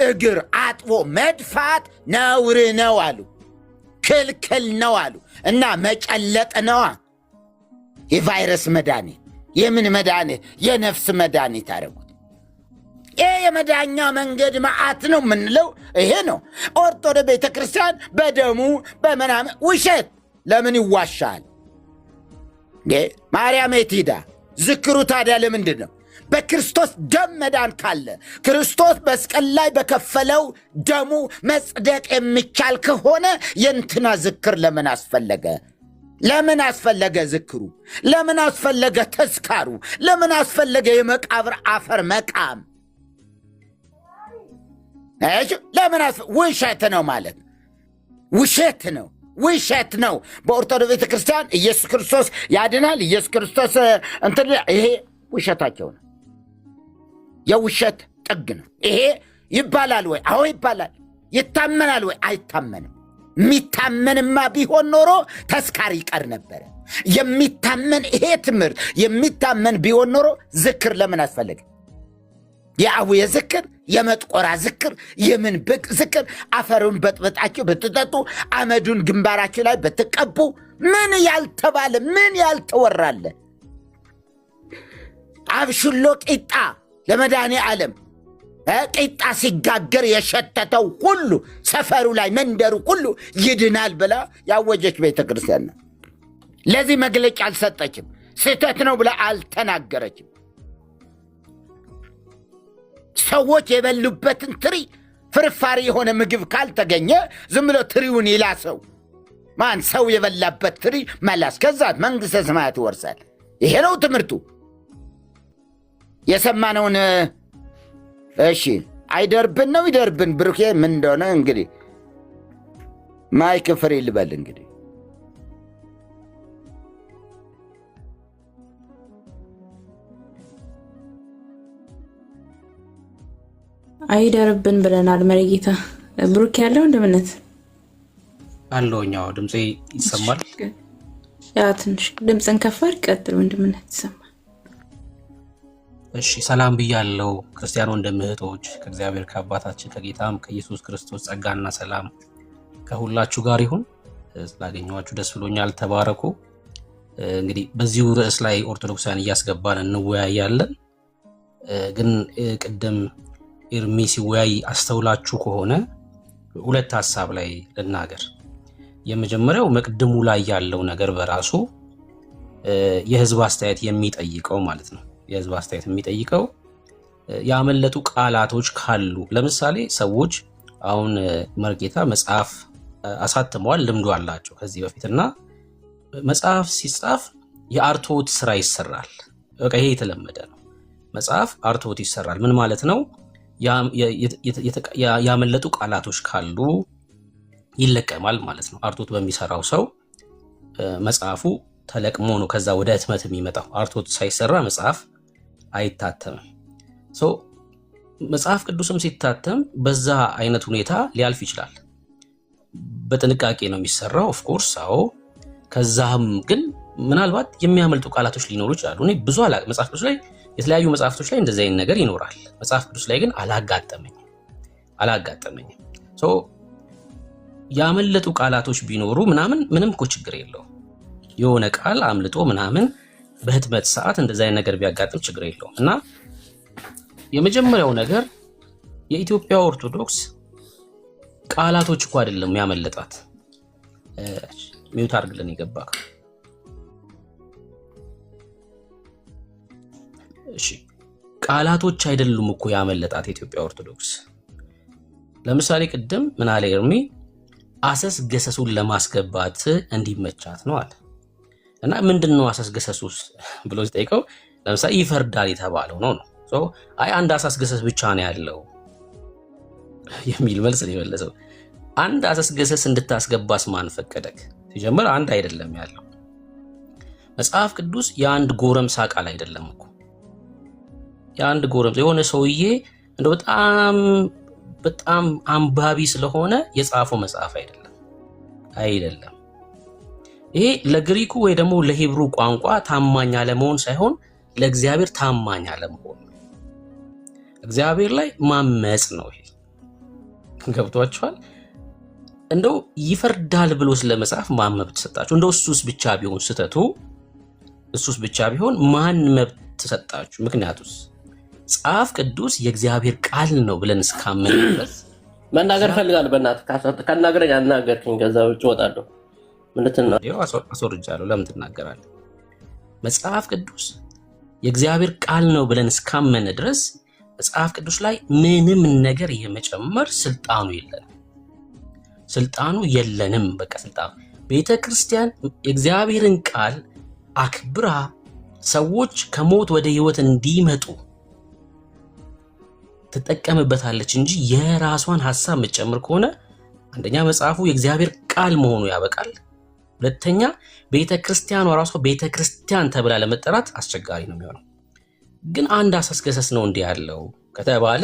እግር አጥቦ መድፋት ነውር ነው አሉ፣ ክልክል ነው አሉ። እና መጨለጥ ነዋ የቫይረስ መድኃኒት። የምን መድኃኒት? የነፍስ መድኃኒት አደረጉት። ይህ የመዳኛ መንገድ መዓት ነው የምንለው ይሄ ነው። ኦርቶዶክስ ቤተ ክርስቲያን በደሙ በምናምን ውሸት ለምን ይዋሻል? ማርያም የት ሄዳ? ዝክሩ ታዲያ ለምንድን ነው? በክርስቶስ ደም መዳን ካለ ክርስቶስ መስቀል ላይ በከፈለው ደሙ መጽደቅ የሚቻል ከሆነ የእንትና ዝክር ለምን አስፈለገ? ለምን አስፈለገ ዝክሩ? ለምን አስፈለገ ተስካሩ? ለምን አስፈለገ የመቃብር አፈር መቃም? ለምን ውሸት ነው ማለት ነው። ውሸት ነው፣ ውሸት ነው። በኦርቶዶክስ ቤተ ክርስቲያን ኢየሱስ ክርስቶስ ያድናል፣ ኢየሱስ ክርስቶስ እንትን፣ ይሄ ውሸታቸው ነው። የውሸት ጥግ ነው ይሄ። ይባላል ወይ? አዎ ይባላል። ይታመናል ወይ? አይታመንም። የሚታመንማ ቢሆን ኖሮ ተስካር ይቀር ነበረ። የሚታመን ይሄ ትምህርት የሚታመን ቢሆን ኖሮ ዝክር ለምን አስፈለገ? የአቡየ ዝክር፣ የመጥቆራ ዝክር፣ የምን ብቅ ዝክር፣ አፈሩን በጥበጣችሁ ብትጠጡ፣ አመዱን ግንባራችሁ ላይ ብትቀቡ፣ ምን ያልተባለ ምን ያልተወራለ? አብሽሎ ቂጣ ለመድኃኔ ዓለም ቂጣ ሲጋገር የሸተተው ሁሉ ሰፈሩ ላይ መንደሩ ሁሉ ይድናል ብላ ያወጀች ቤተ ክርስቲያን ነው። ለዚህ መግለጫ አልሰጠችም። ስህተት ነው ብላ አልተናገረችም። ሰዎች የበሉበትን ትሪ ፍርፋሪ የሆነ ምግብ ካልተገኘ ዝም ብሎ ትሪውን ይላሰው። ማን? ሰው የበላበት ትሪ መላስ፣ ከዛ መንግሥተ ሰማያት ይወርሳል። ይሄ ነው ትምህርቱ። የሰማነውን እሺ፣ አይደርብን ነው ይደርብን። ብሩኬ ምን እንደሆነ እንግዲህ ማይክ ፍሪ ልበል። እንግዲህ አይደርብን ብለናል። መሪጌታ ብሩኬ ያለው እንደምነት አለውኛው ድምጼ ይሰማል። ያ ትንሽ ድምፅን ከፋር ቀጥል እንደምነት ይሰማል። እሺ ሰላም ብያለው ክርስቲያኖ እንደምህቶች ከእግዚአብሔር ከአባታችን ከጌታም ከኢየሱስ ክርስቶስ ጸጋና ሰላም ከሁላችሁ ጋር ይሁን። ስላገኘኋችሁ ደስ ብሎኛል። ተባረኩ። እንግዲህ በዚሁ ርዕስ ላይ ኦርቶዶክሳውያን እያስገባን እንወያያለን። ግን ቅድም ኤርሚ ሲወያይ አስተውላችሁ ከሆነ ሁለት ሐሳብ ላይ ልናገር። የመጀመሪያው መቅድሙ ላይ ያለው ነገር በራሱ የህዝብ አስተያየት የሚጠይቀው ማለት ነው። የህዝብ አስተያየት የሚጠይቀው ያመለጡ ቃላቶች ካሉ፣ ለምሳሌ ሰዎች አሁን መርጌታ መጽሐፍ አሳትመዋል፣ ልምዱ አላቸው ከዚህ በፊትና መጽሐፍ ሲጻፍ የአርቶት ስራ ይሰራል። በቃ ይሄ የተለመደ ነው። መጽሐፍ አርቶት ይሰራል። ምን ማለት ነው? ያመለጡ ቃላቶች ካሉ ይለቀማል ማለት ነው። አርቶት በሚሰራው ሰው መጽሐፉ ተለቅሞ ነው ከዛ ወደ ህትመት የሚመጣው። አርቶት ሳይሰራ መጽሐፍ አይታተምም። መጽሐፍ ቅዱስም ሲታተም በዛ አይነት ሁኔታ ሊያልፍ ይችላል። በጥንቃቄ ነው የሚሰራው ኦፍኮርስ። አዎ። ከዛም ግን ምናልባት የሚያመልጡ ቃላቶች ሊኖሩ ይችላሉ። እኔ ብዙ መጽሐፍ ቅዱስ ላይ የተለያዩ መጽሐፍቶች ላይ እንደዚህ አይነት ነገር ይኖራል። መጽሐፍ ቅዱስ ላይ ግን አላጋጠመኝም። ያመለጡ ቃላቶች ቢኖሩ ምንም እኮ ችግር የለው። የሆነ ቃል አምልጦ ምናምን በህትመት ሰዓት እንደዚህ አይነት ነገር ቢያጋጥም ችግር የለውም። እና የመጀመሪያው ነገር የኢትዮጵያ ኦርቶዶክስ ቃላቶች እኮ አይደለም ያመለጣት። ሚውት አድርግልን ይገባል። እሺ፣ ቃላቶች አይደሉም እኮ ያመለጣት የኢትዮጵያ ኦርቶዶክስ። ለምሳሌ ቅድም ምን አለ ኤርሚ? አሰስ ገሰሱን ለማስገባት እንዲመቻት ነው አለ። እና ምንድነው አሰስ ገሰሱስ ብሎ ሲጠይቀው ለምሳሌ ይፈርዳል የተባለው ነው። አይ አንድ አሳስገሰስ ብቻ ነው ያለው የሚል መልስ ነው የመለሰው። አንድ አሳስገሰስ እንድታስገባስ ማን ፈቀደክ? ሲጀምር አንድ አይደለም ያለው። መጽሐፍ ቅዱስ የአንድ ጎረምሳ ቃል አይደለም እኮ። የአንድ ጎረምሳ የሆነ ሰውዬ እንደው በጣም አንባቢ ስለሆነ የጻፈው መጽሐፍ አይደለም። ይሄ ለግሪኩ ወይ ደግሞ ለሂብሩ ቋንቋ ታማኝ አለመሆን ሳይሆን ለእግዚአብሔር ታማኝ አለመሆን ነው። እግዚአብሔር ላይ ማመጽ ነው። ይሄ ገብቷችኋል? እንደው ይፈርዳል ብሎ ስለመጽሐፍ ማን መብት ሰጣችሁ? እንደው እሱስ ብቻ ቢሆን ስተቱ እሱስ ብቻ ቢሆን ማን መብት ተሰጣችሁ? ምክንያቱስ መጽሐፍ ቅዱስ የእግዚአብሔር ቃል ነው ብለን እስካመን ድረስ መናገር ፈልጋለሁ። በእናትህ ካናገረኝ አናገርክኝ፣ ከዛ ውጭ እወጣለሁ። ምንድነው አስወርጃለሁ። ለምን ትናገራለህ? መጽሐፍ ቅዱስ የእግዚአብሔር ቃል ነው ብለን እስካመን ድረስ መጽሐፍ ቅዱስ ላይ ምንም ነገር የመጨመር ስልጣኑ የለንም። በቃ ስልጣኑ ቤተክርስቲያን የእግዚአብሔርን ቃል አክብራ ሰዎች ከሞት ወደ ህይወት እንዲመጡ ትጠቀምበታለች እንጂ የራሷን ሐሳብ መጨመር ከሆነ አንደኛ መጽሐፉ የእግዚአብሔር ቃል መሆኑ ያበቃል። ሁለተኛ ቤተክርስቲያኗ ራሷ ቤተክርስቲያን ተብላ ለመጠራት አስቸጋሪ ነው የሚሆነው። ግን አንድ አሳስገሰስ ነው እንዲህ ያለው ከተባለ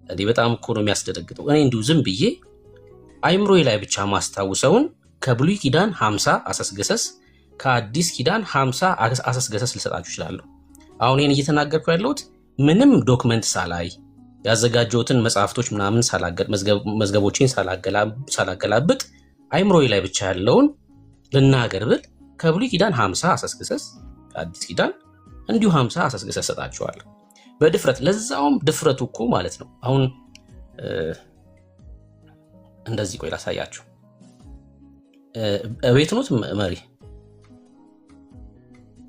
እኔ በጣም እኮ ነው የሚያስደነግጠው። እኔ እንዲሁ ዝም ብዬ አይምሮዬ ላይ ብቻ ማስታውሰውን ከብሉይ ኪዳን 50 አሳስገሰስ ከአዲስ ኪዳን 50 አሳስገሰስ ልሰጣችሁ እችላለሁ። አሁን ይሄን እየተናገርኩ ያለሁት ምንም ዶክመንት ሳላይ ያዘጋጀሁትን መጽሐፍቶች ምናምን ሳላገጥ መዝገቦችን ሳላገላብጥ አይምሮዬ ላይ ብቻ ያለውን ልናገር ብል ከብሉይ ኪዳን 50 አሳስገሰስ ከአዲስ ኪዳን እንዲሁ 50 አሳስገሰስ ሰጣችኋለሁ በድፍረት። ለዛውም ድፍረቱ እኮ ማለት ነው። አሁን እንደዚህ ቆይ ላሳያችሁ። ቤት ኖት መሪ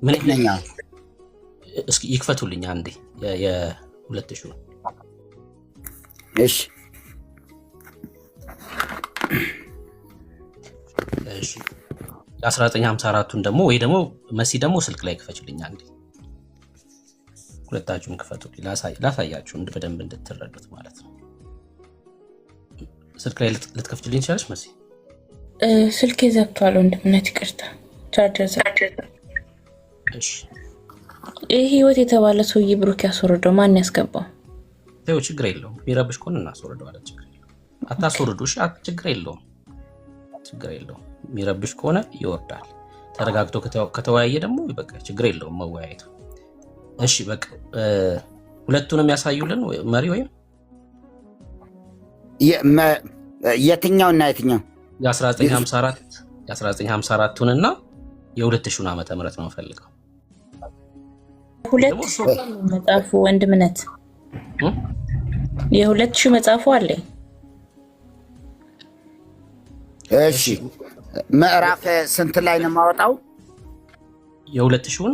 ምን ይለኛ? እስኪ ይክፈቱልኝ አንዴ የ2000 እሺ 1954ቱን ደግሞ ወይ ደግሞ መሲ ደግሞ ስልክ ላይ ክፈችልኝ አንዴ። ሁለታችሁም ክፈቱልኝ ላሳያችሁ በደንብ እንድትረዱት ማለት ነው። ስልክ ላይ ልትከፍችልኝ ትችላለሽ መሲ? ስልክ ዘግቷል ወንድምነት፣ ይቅርታ ቻርጀር። እሺ ይህ ህይወት የተባለ ሰውዬ ብሩክ ያስወርደው ማን ያስገባው? ተው ችግር የለውም። የሚረብሽ ከሆነ እናስወርደዋለን። ችግር የለውም። አታስወርዱ። እሺ ችግር የለውም። የሚረብሽ ከሆነ ይወርዳል። ተረጋግቶ ከተወያየ ደግሞ በቃ ችግር የለውም መወያየቱ። እሺ በቃ ሁለቱንም ያሳዩልን መሪ ወይም የትኛውና የትኛው የ1954ቱን እና የ2000 ዓመተ ምህረት ነው ፈልገው። ሁለት መጽሐፉ ወንድምነት የ2000 መጽሐፉ አለ። እሺ ምዕራፍ ስንት ላይ ነው የማወጣው? የ2000ን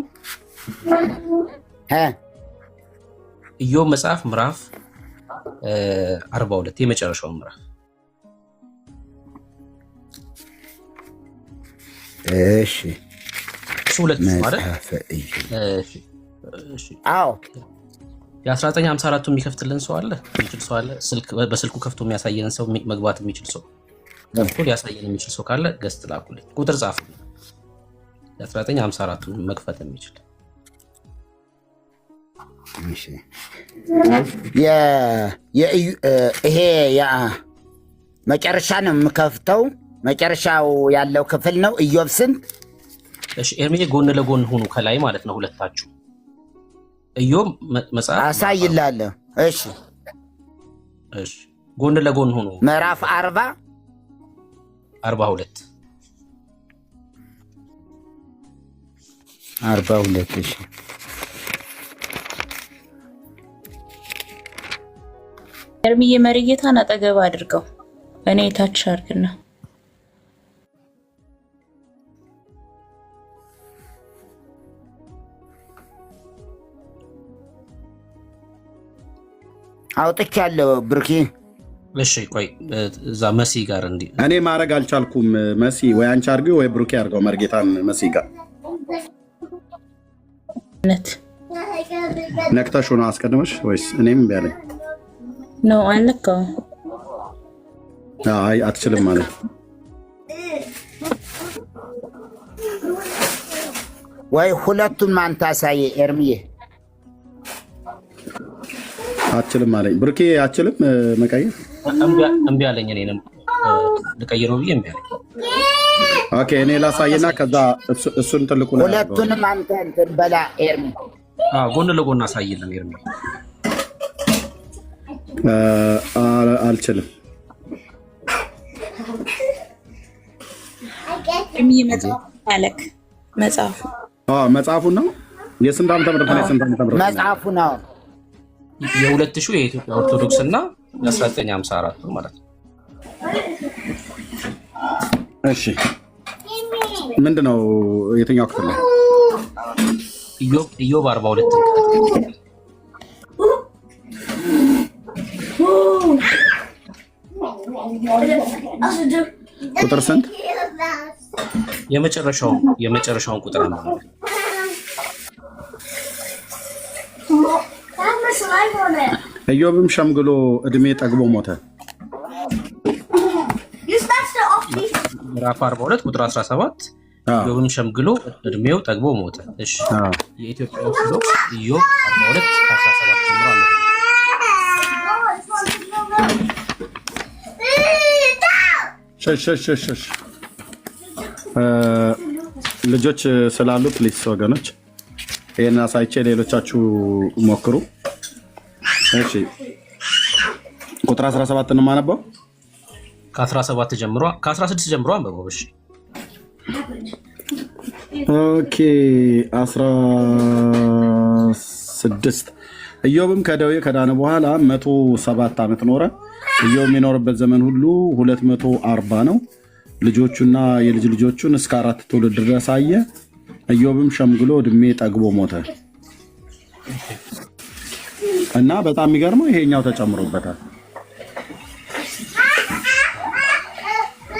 ኢዮብ መጽሐፍ ምዕራፍ 42 የመጨረሻው ምዕራፍ። እሺ ሁለት ማለት እሺ አዎ የ1954ቱ የሚከፍትልን ሰው አለ? የሚችል ሰው አለ? በስልኩ ከፍቶ የሚያሳየን ሰው መግባት የሚችል ሰው ከፍቶ ሊያሳየን የሚችል ሰው ካለ ገስት ላኩልኝ፣ ቁጥር ጻፉልኝ። የ1954ቱን መክፈት የሚችል እሺ ይሄ መጨረሻ ነው የምከፍተው። መጨረሻው ያለው ክፍል ነው ኢዮብ ስንት? እሺ ኤርሚዬ ጎን ለጎን ሆኑ ከላይ ማለት ነው ሁለታችሁ። ኢዮብ መጽሐፍ አሳይላለሁ። እሺ ጎን ለጎን ሆኑ። ምዕራፍ 42 እሺ ኤርሚዬ መሪጌታን አጠገብ አድርገው፣ እኔ ታች አድርግና አውጥቻለሁ ብሩኬ። እሺ ቆይ እዛ መሲ ጋር እንዲ እኔ ማድረግ አልቻልኩም። መሲ ወይ አንቺ አድርጊ ወይ ብሩኬ አድርገው መርጌታን መሲ ጋር ነት ነክተሽ ነው አስቀድመሽ ወይስ እኔም እምቢ አለኝ? ነው አልነካውም። አይ አትችልም ማለት ወይ ሁለቱን አንተ አሳየ ኤርሚዬ። አትችልም አለኝ። ብርኬ አትችልም መቀየር? እምቢ አለኝ። እኔንም ልቀይረው ብዬ እምቢ አለኝ። ኦኬ እኔ ላሳየና ከዛ እሱን ትልቁ ላይ ሁለቱንም አንተ እንትን በላ ኤርሚ። ጎን ለጎን አሳይልን ኤርሚ። አልችልም። አለክ መጽሐፉ መጽሐፉን ነው የስንት ዓመተ ምህረት ነው? የስንት ዓመተ ምህረት መጽሐፉ ነው? የ2000 የኢትዮጵያ ኦርቶዶክስ እና የ1954 ማለት ነው። እሺ ምንድነው? የትኛው ክፍል ነው? ኢዮብ 42 ቁጥር ስንት? የመጨረሻውን ቁጥር ነው። ኢዮብም ሸምግሎ እድሜ ጠግቦ ሞተ። ምዕራፍ 42 ቁጥር 17 ኢዮብም ሸምግሎ እድሜው ጠግቦ ሞተ። እሺ የኢትዮጵያ ኦርቶዶክስ ኢዮብ 42 17 ጀምሮ አለ። ሸሽ ልጆች ስላሉ ፕሊስ ወገኖች ይሄን አሳይቼ ሌሎቻችሁ ሞክሩ። እሺ ቁጥር 17 ነው የማነበው። ከ17 ጀምሮ ከ16 ጀምሮ አንብበው። እሺ ኦኬ 16 ኢዮብም ከደዌ ከዳነ በኋላ 107 ዓመት ኖረ። ኢዮብ የሚኖርበት ዘመን ሁሉ 240 ነው። ልጆቹና የልጅ ልጆቹን እስከ 4 ትውልድ ድረስ አየ። ኢዮብም ሸምግሎ እድሜ ጠግቦ ሞተ እና በጣም የሚገርመው ይሄኛው ተጨምሮበታል።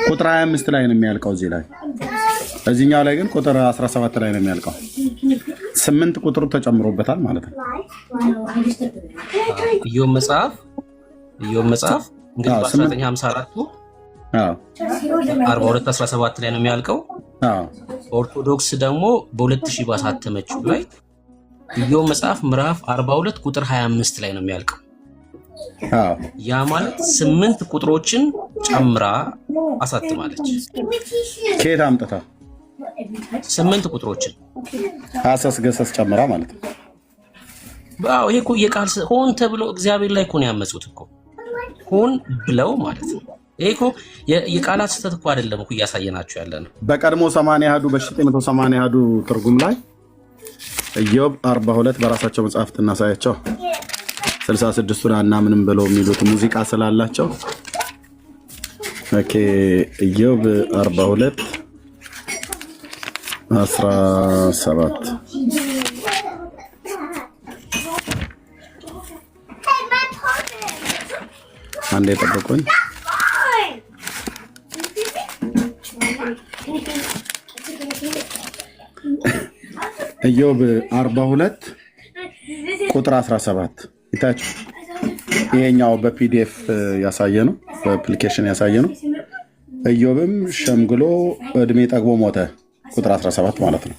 ቁጥር 25 ላይ ነው የሚያልቀው እዚህ ላይ። እዚህኛው ላይ ግን ቁጥር 17 ላይ ነው የሚያልቀው። 8 ቁጥሩ ተጨምሮበታል ማለት ነው። ኢዮብ መጽሐፍ እንግዲህ በ1954 42 17 ላይ ነው የሚያልቀው። ኦርቶዶክስ ደግሞ በ2000 ባሳተመችው ላይ ኢዮብ መጽሐፍ ምዕራፍ 42 ቁጥር 25 ላይ ነው የሚያልቀው። ያ ማለት 8 ቁጥሮችን ጨምራ አሳትማለች። ከየት አምጥታ? 8 ቁጥሮችን አሰስ ገሰስ ጨምራ ማለት ነው። ይሄ እኮ የቃል ሆን ተብሎ እግዚአብሔር ላይ እኮ ነው ያመጹት እኮ ሆን ብለው ማለት ነው። ይሄ እኮ የቃላት ስህተት እኮ አይደለም እኮ እያሳየናችሁ ያለ ነው። በቀድሞ 80 አሐዱ በ980 አሐዱ ትርጉም ላይ ኢዮብ 42 በራሳቸው መጽሐፍት እናሳያቸው 66ቱን አናምንም ብለው የሚሉት ሙዚቃ ስላላቸው ኦኬ ኢዮብ 42 17 አንዴ ጠብቁኝ። ኢዮብ 42 ቁጥር 17 ይታችሁ። ይሄኛው በፒዲኤፍ ያሳየ ነው፣ በአፕሊኬሽን ያሳየ ነው። ኢዮብም ሸምግሎ እድሜ ጠግቦ ሞተ ቁጥር 17 ማለት ነው።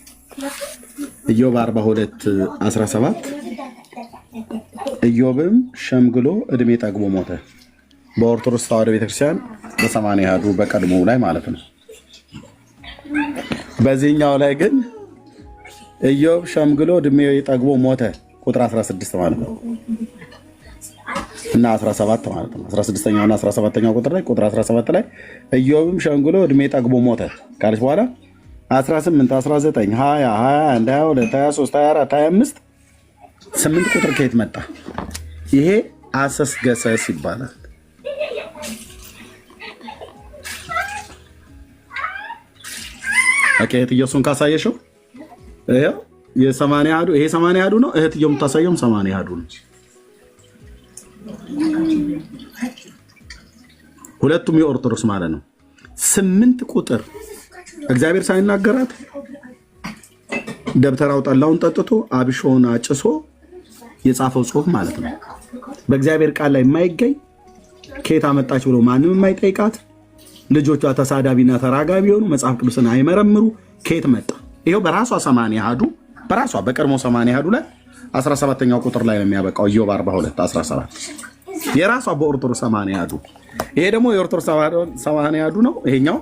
ኢዮብ 42 17 ኢዮብም ሸምግሎ እድሜ ጠግቦ ሞተ። በኦርቶዶክስ ተዋሕዶ ቤተክርስቲያን በ80 አሐዱ በቀድሞ ላይ ማለት ነው። በዚህኛው ላይ ግን ኢዮብ ሸምግሎ እድሜ ጠግቦ ሞተ ቁጥር 16 ማለት ነው እና 17 ማለት ነው። 16ኛው እና 17ኛው ቁጥር ላይ ቁጥር 17 ላይ ኢዮብም ሸምግሎ እድሜ ጠግቦ ሞተ ካለች በኋላ 18 19 20 21 22 23 24 25 8 ቁጥር ከየት መጣ? ይሄ አሰስ ገሰስ ይባላል። እህትየሱን ካሳየሽው ይሄው የ80 አሐዱ ይሄ 80 አሐዱ ነው። እህትየው የምታሳየውም 80 አሐዱ ነው። ሁለቱም የኦርቶዶክስ ማለት ነው። 8 ቁጥር እግዚአብሔር ሳይናገራት ደብተራው ጠላውን ጠጥቶ አብሾውን አጭሶ የጻፈው ጽሁፍ ማለት ነው። በእግዚአብሔር ቃል ላይ የማይገኝ ከየት አመጣች ብሎ ማንም የማይጠይቃት ልጆቿ ተሳዳቢና ተራጋቢ የሆኑ መጽሐፍ ቅዱስን አይመረምሩ ከየት መጣ? ይኸው በራሷ 80 አሐዱ በራሷ በቀድሞ 80 አሐዱ ላይ 17ኛው ቁጥር ላይ ነው የሚያበቃው። ኢዮብ 42:17 የራሷ በኦርቶዶክስ 80 አሐዱ። ይሄ ደግሞ የኦርቶዶክስ 80 አሐዱ ነው። ይሄኛው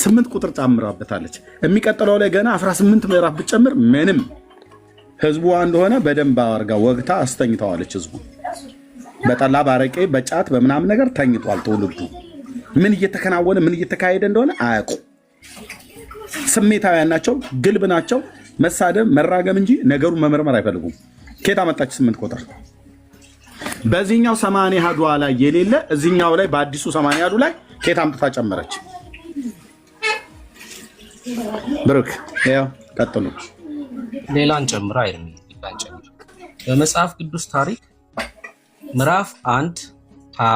8 ቁጥር ጨምራበታለች። የሚቀጥለው ላይ ገና 18 ምዕራፍ ብትጨምር ምንም ህዝቡ እንደሆነ በደንብ አርጋ ወግታ አስተኝተዋለች። ህዝቡ በጠላ ባረቄ በጫት በምናምን ነገር ተኝቷል። ትውልዱ ምን እየተከናወነ ምን እየተካሄደ እንደሆነ አያውቁ። ስሜታውያን ናቸው፣ ግልብ ናቸው። መሳደብ መራገም እንጂ ነገሩን መመርመር አይፈልጉም። ከየት አመጣች 8 ቁጥር? በዚህኛው 80 አሐዱ ላይ የሌለ እዚህኛው ላይ በአዲሱ 80 አሐዱ ላይ ከየት አምጥታ ጨመረች? ብሩክ ያው ቀጥሉ። ሌላን ጨምራ አይደለም ሌላን ጨምራ በመጽሐፍ ቅዱስ ታሪክ ምዕራፍ 1 ሀ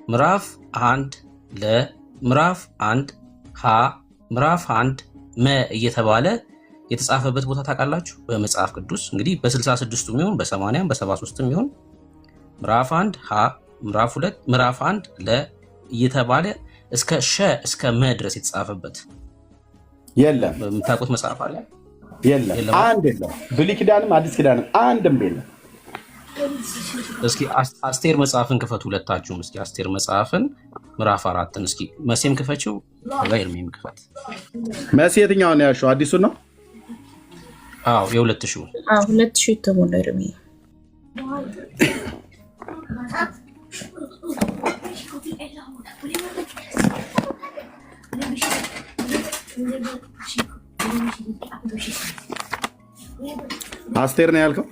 ምዕራፍ 1 ለ ምዕራፍ 1 ሀ ምዕራፍ 1 መ እየተባለ የተጻፈበት ቦታ ታውቃላችሁ? በመጽሐፍ ቅዱስ እንግዲህ በ66ቱም ይሁን በ80ም በ73ም ይሁን ምዕራፍ 1 ሀ ምዕራፍ 2 ምዕራፍ 1 ለ እየተባለ እስከ ሸ እስከ መ ድረስ የተጻፈበት የለም። በምታውቁት መጽሐፍ አለ? የለም። አንድ የለም። ብሉይ ኪዳንም አዲስ ኪዳንም አንድም የለም። እስኪ አስቴር መጽሐፍን ክፈቱ ሁለታችሁም። እስኪ አስቴር መጽሐፍን ምዕራፍ 4ን እስኪ መሴም ክፈችው፣ ኤርሚም ክፈት። መሲ የትኛውን ነው ያልሽው? አዲሱን ነው? አዎ የ2000 2000 የተሞላ ኤርሚ አስቴር ነው ያልከው?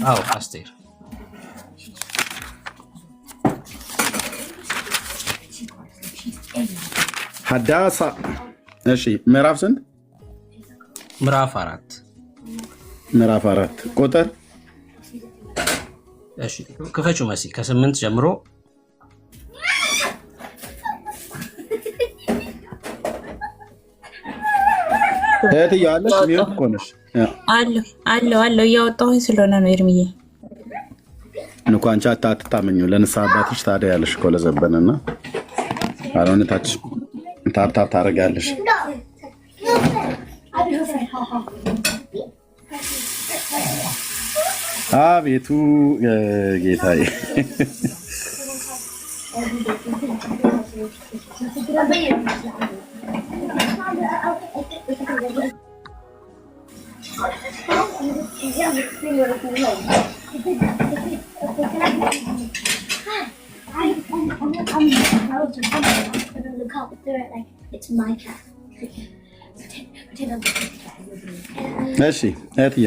አዎ አስቴር። ሀዳሳ እሺ። ምዕራፍ ስንት? ምዕራፍ 4 ምዕራፍ 4 ቁጥር እሺ ክፈችው መሲ ከ8 ጀምሮ እህትዬ አለሽ? ሚውት እኮ ነሽ። አለው እያወጣሁኝ ስለሆነ ነው ኤርሚዬ። እንኳን አንቺ አትታመኙ ለንስሐ አባትሽ ታዲያ ያለሽ እኮ ለዘበንና አሮነታች ታብታብ ታደርጊያለሽ። አቤቱ ጌታዬ እሺ እህትዬ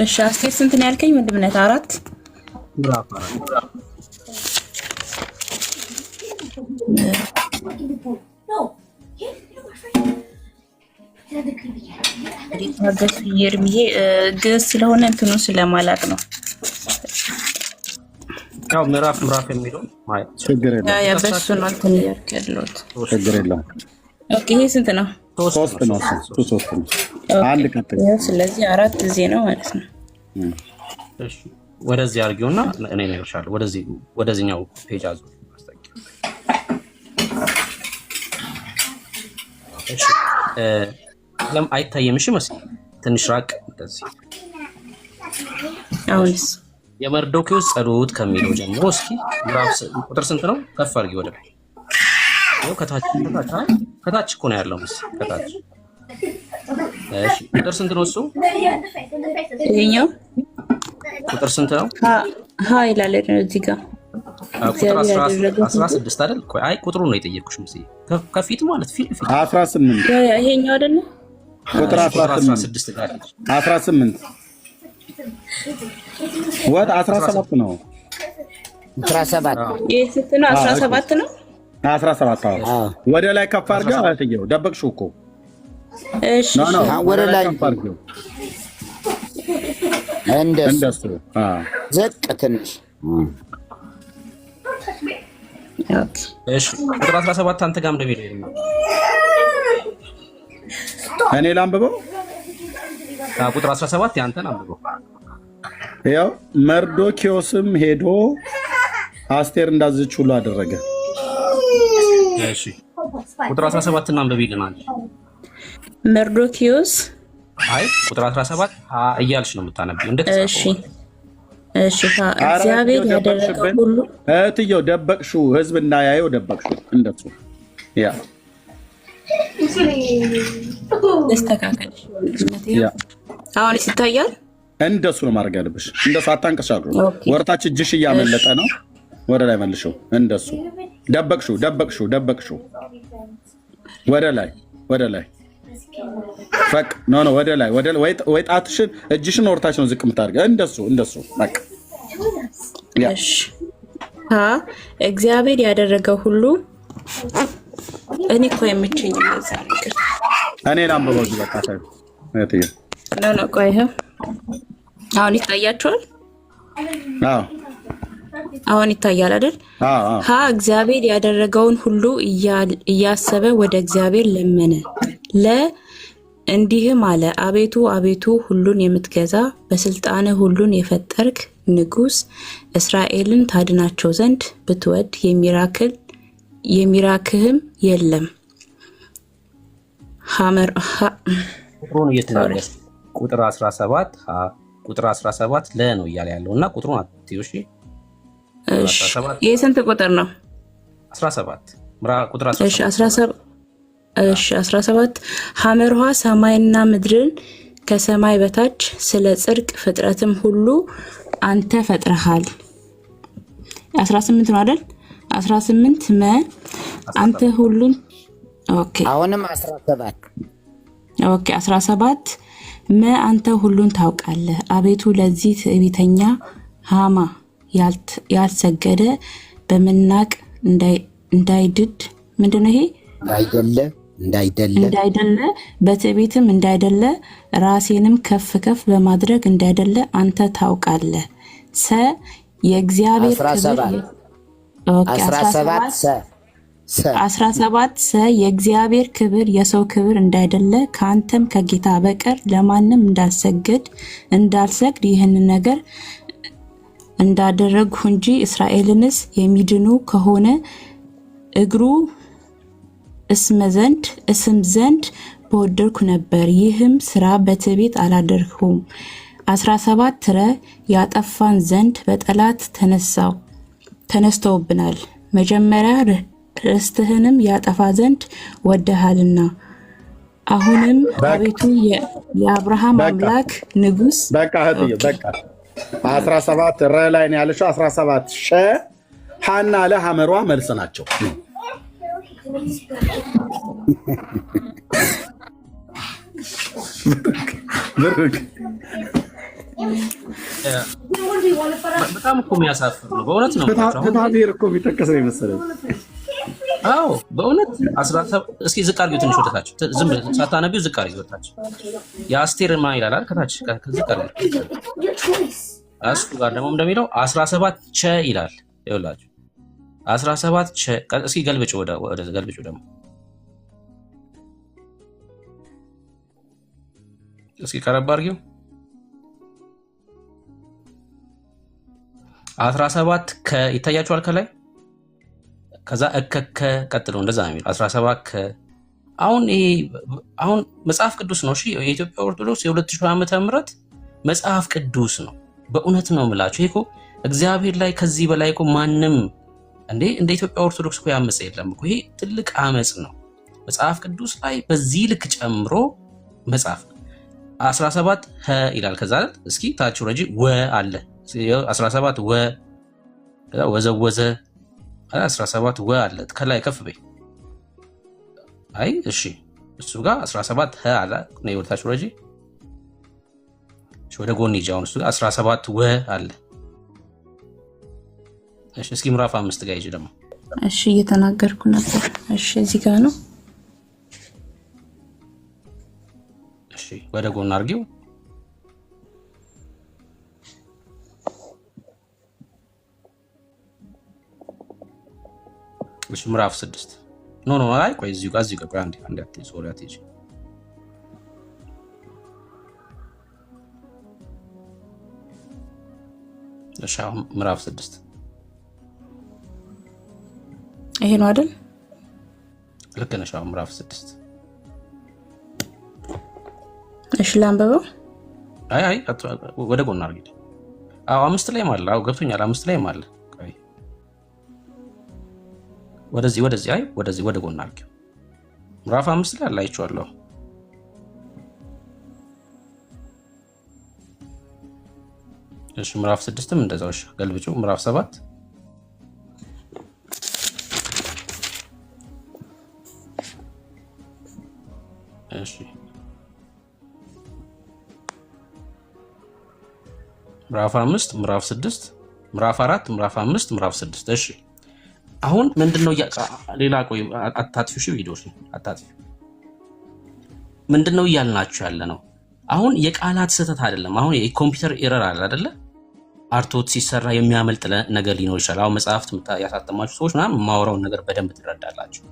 እሺ አስቴር ስንት ነው ያልከኝ? ምንድነው? 4 ምዕራፍ 4 ታገስ ኤርሚዬ ግስ ስለሆነ እንትኑ ስለማላቅ ነው። ያው ምዕራፍ የሚለው ማለት ችግር የለም። ያ በሱ ነው እንትን ያልከሉት ችግር የለም። ኦኬ ይሄ ስንት ነው? 3 ነው። 3 ነው። አንድ ቀጥል። ስለዚህ 4 እዚህ ነው ማለት ነው። እሺ ወደዚህ አድርጊውና እኔ ነው ይሻላል። ወደዚህኛው ፔጅ አዙ ማስተካከል። እሺ ለም አይታየም። እሺ መሲ ትንሽ ራቅ እንደዚህ። አሁንስ የመርዶክዮስ ጸሎት ከሚለው ጀምሮ እስኪ ምዕራፍ ቁጥር ስንት ነው? ከፍ አድርጊ ወደ ላይ። ነው ከታች እኮ ነው ያለው መሲ ከታች። እሺ ቁጥር ስንት ነው እሱ? ይሄኛው ቁጥር ስንት ነው? ሀ ይላል እዚህ ጋር ቁጥር 16 አይደል? አይ ቁጥሩ ነው የጠየቅኩሽ መሲ። ከፊት ማለት ፊት 18 ይሄኛው አይደል? ቁጥር 16 ጋር 18 ወጥ 17 ነው። 17 ይሄ ስንት ነው? 17 ነው። 17 አዎ። ወደ ላይ ከፍ አድርጋ አትየው ደበቅሽው እኮ። እሺ ወደ ላይ ከፍ አድርጊው እንደሱ አዎ። ዝቅ ትንሽ እሺ ቁጥር 17 አንተ ጋር እንደሚለው እኔ ላንብበው። ቁጥር 17 ያንተን አንብበው። ያው መርዶኪዮስም ሄዶ አስቴር እንዳዘች ሁሉ አደረገ። እሺ ቁጥር 17 እና አንብቢልናል። መርዶኪዮስ አይ ቁጥር 17 እያልሽ ነው የምታነቢው እንደተጻፈው። እሺ እግዚአብሔር ያደረገው ሁሉ እትየው ደበቅሽው፣ ህዝብ እንዳያየው ደበቅሽው። እንደሱ ያ ተስተካከል። አሁን ይታያል። እንደሱ ነው ማድረግ ያለብሽ። እንደሱ አታንቀሳቅሩ። ወርታች እጅሽ እያመለጠ ነው። ወደ ላይ መልሽው። እንደሱ ደበቅሽው። ወደ ላይ ፈቅ ኖ ወደ ላይ ወይ ጣትሽን እጅሽን ወርታች ነው ዝቅ የምታደርገው። እንደሱ በቃ እሺ። እግዚአብሔር ያደረገው ሁሉ እኔ እኮ የምችኝ ይዛል እኔ ላምበው እዚህ በቃ ታዩ ነው ቆይ አሁን ይታያችኋል። አሁን ይታያል አይደል? እግዚአብሔር ያደረገውን ሁሉ እያሰበ ወደ እግዚአብሔር ለመነ። እንዲህም አለ፣ አቤቱ ሁሉን የምትገዛ በስልጣን ሁሉን የፈጠርክ ንጉሥ፣ እስራኤልን ታድናቸው ዘንድ ብትወድ የሚራክህም የለም። ቁጥሩን እየተናገረ ቁጥር 17 ቁጥር 17 ነው እያለ ያለው እና ቁጥሩን አትዩ። እሺ ይሄ ስንት ቁጥር ነው? 17 ቁጥር 17 17 ሐመርሃ ሰማይና ምድርን ከሰማይ በታች ስለ ጽድቅ ፍጥረትም ሁሉ አንተ ፈጥረሃል። 18 ነው አይደል? 18 አንተ ሁሉን አሁንም 17 አንተ ሁሉን ታውቃለህ። አቤቱ ለዚህ ትዕቢተኛ ሃማ ያልሰገደ በመናቅ እንዳይድድ ምንድነው ይሄ? እንዳይደለ በትዕቢትም እንዳይደለ ራሴንም ከፍ ከፍ በማድረግ እንዳይደለ አንተ ታውቃለህ። የእግዚአብሔር ክብር 17 የእግዚአብሔር ክብር የሰው ክብር እንዳይደለ ከአንተም ከጌታ በቀር ለማንም እንዳልሰግድ ይህንን ነገር እንዳደረግሁ እንጂ እስራኤልንስ የሚድኑ ከሆነ እግሩ እስም ዘንድ በወደድኩ ነበር። ይህም ስራ በትዕቢት አላደርሁም። 17 ያጠፋን ዘንድ በጠላት ተነስተውብናል። መጀመሪያ ርስትህንም ያጠፋ ዘንድ ወደሃልና። አሁንም አቤቱ የአብርሃም አምላክ ንጉሥ በቃ 17 ላይ ነው ያለችው። 17 ሐና ለሐመሯ መልስ ናቸው። በጣም እኮ የሚያሳፍር ነው። በእውነት ነው። ፍትሐብሔር እኮ የሚጠቀስ ነው የመሰለኝ። አዎ በእውነት 17 እስኪ ዝቅ አድርጊው ትንሽ ወደታች፣ ዝም ብለህ ሳታነቢው ዝቅ አድርጊው ወደታች። የአስቴር ማ ይላል ከታች ዝቅ አድርጊው። እሱ ጋር ደግሞ እንደሚለው 17 ይላል። ይኸውላችሁ 17 እስኪ ገልብጭ፣ ወደ ገልብጭ ደግሞ እስኪ ቀረብ አድርጊው። 17 ይታያችኋል ከላይ። ከዛ ቀጥሎ እንደዛ ነው የሚለው 17 አሁን መጽሐፍ ቅዱስ ነው። እሺ የኢትዮጵያ ኦርቶዶክስ የ2000 ዓመተ ምህረት መጽሐፍ ቅዱስ ነው። በእውነት ነው የምላችሁ። ይሄ እኮ እግዚአብሔር ላይ ከዚህ በላይ እኮ ማንም እንደ ኢትዮጵያ ኦርቶዶክስ እኮ ያመፀ የለም እኮ። ይሄ ትልቅ አመፅ ነው። መጽሐፍ ቅዱስ ላይ በዚህ ልክ ጨምሮ መጽሐፍ 17 ይላል። ከዛ እስኪ ታች ረጂ አለ 17 ከዛ ወዘወዘ 17 አለ ከላይ ከፍ በይ። አይ እሺ እሱ ጋር 17 አለ ነው ወደታች ረጂ ወደ ጎን ይጃውን እሱ ጋር 17 አለ። እሺ እስኪ ምዕራፍ 5 ጋር ይጂ ደግሞ። እሺ እየተናገርኩ ነበር። እሺ እዚህ ጋር ነው። እሺ ወደ ጎን አድርጊው። እሺ ምዕራፍ 6 ኖ አይ ቆይ እዚሁ ጋር ቆይ አንዴ አትይ ሶሪ አትይ እሺ ምዕራፍ 6 ይሄ ነው አይደል? ልክ ነሽ። ምዕራፍ 6 እሺ ላንበበው። አይ ወደ ጎን አርጊ። አዎ 5 ላይ ማለት አዎ ገብቶኛል። 5 ላይ ማለት ቆይ ወደዚህ አይ ወደዚህ ወደ ጎን አርጊ። ምዕራፍ 5 ላይ አላይቻለሁ። እሺ ምዕራፍ 6ም እንደዛው። እሺ ገልብጩ። ምዕራፍ 7 እሺ ምዕራፍ 5 ምዕራፍ 6 ምዕራፍ 4 ምዕራፍ 5 ምዕራፍ 6 እሺ አሁን ምንድነው ሌላ ቆይ አታጥፊሽ ቪዲዮሽ አታጥፊ ምንድነው እያልናችሁ ያለ ነው አሁን የቃላት ስህተት አይደለም አሁን የኮምፒውተር ኤረር አለ አይደለ አርቶት ሲሰራ የሚያመልጥ ነገር ሊኖር ይችላል አሁን መጽሐፍት ያሳተማችሁ ሰዎች ምናምን ማወራውን ነገር በደንብ ትረዳላችሁ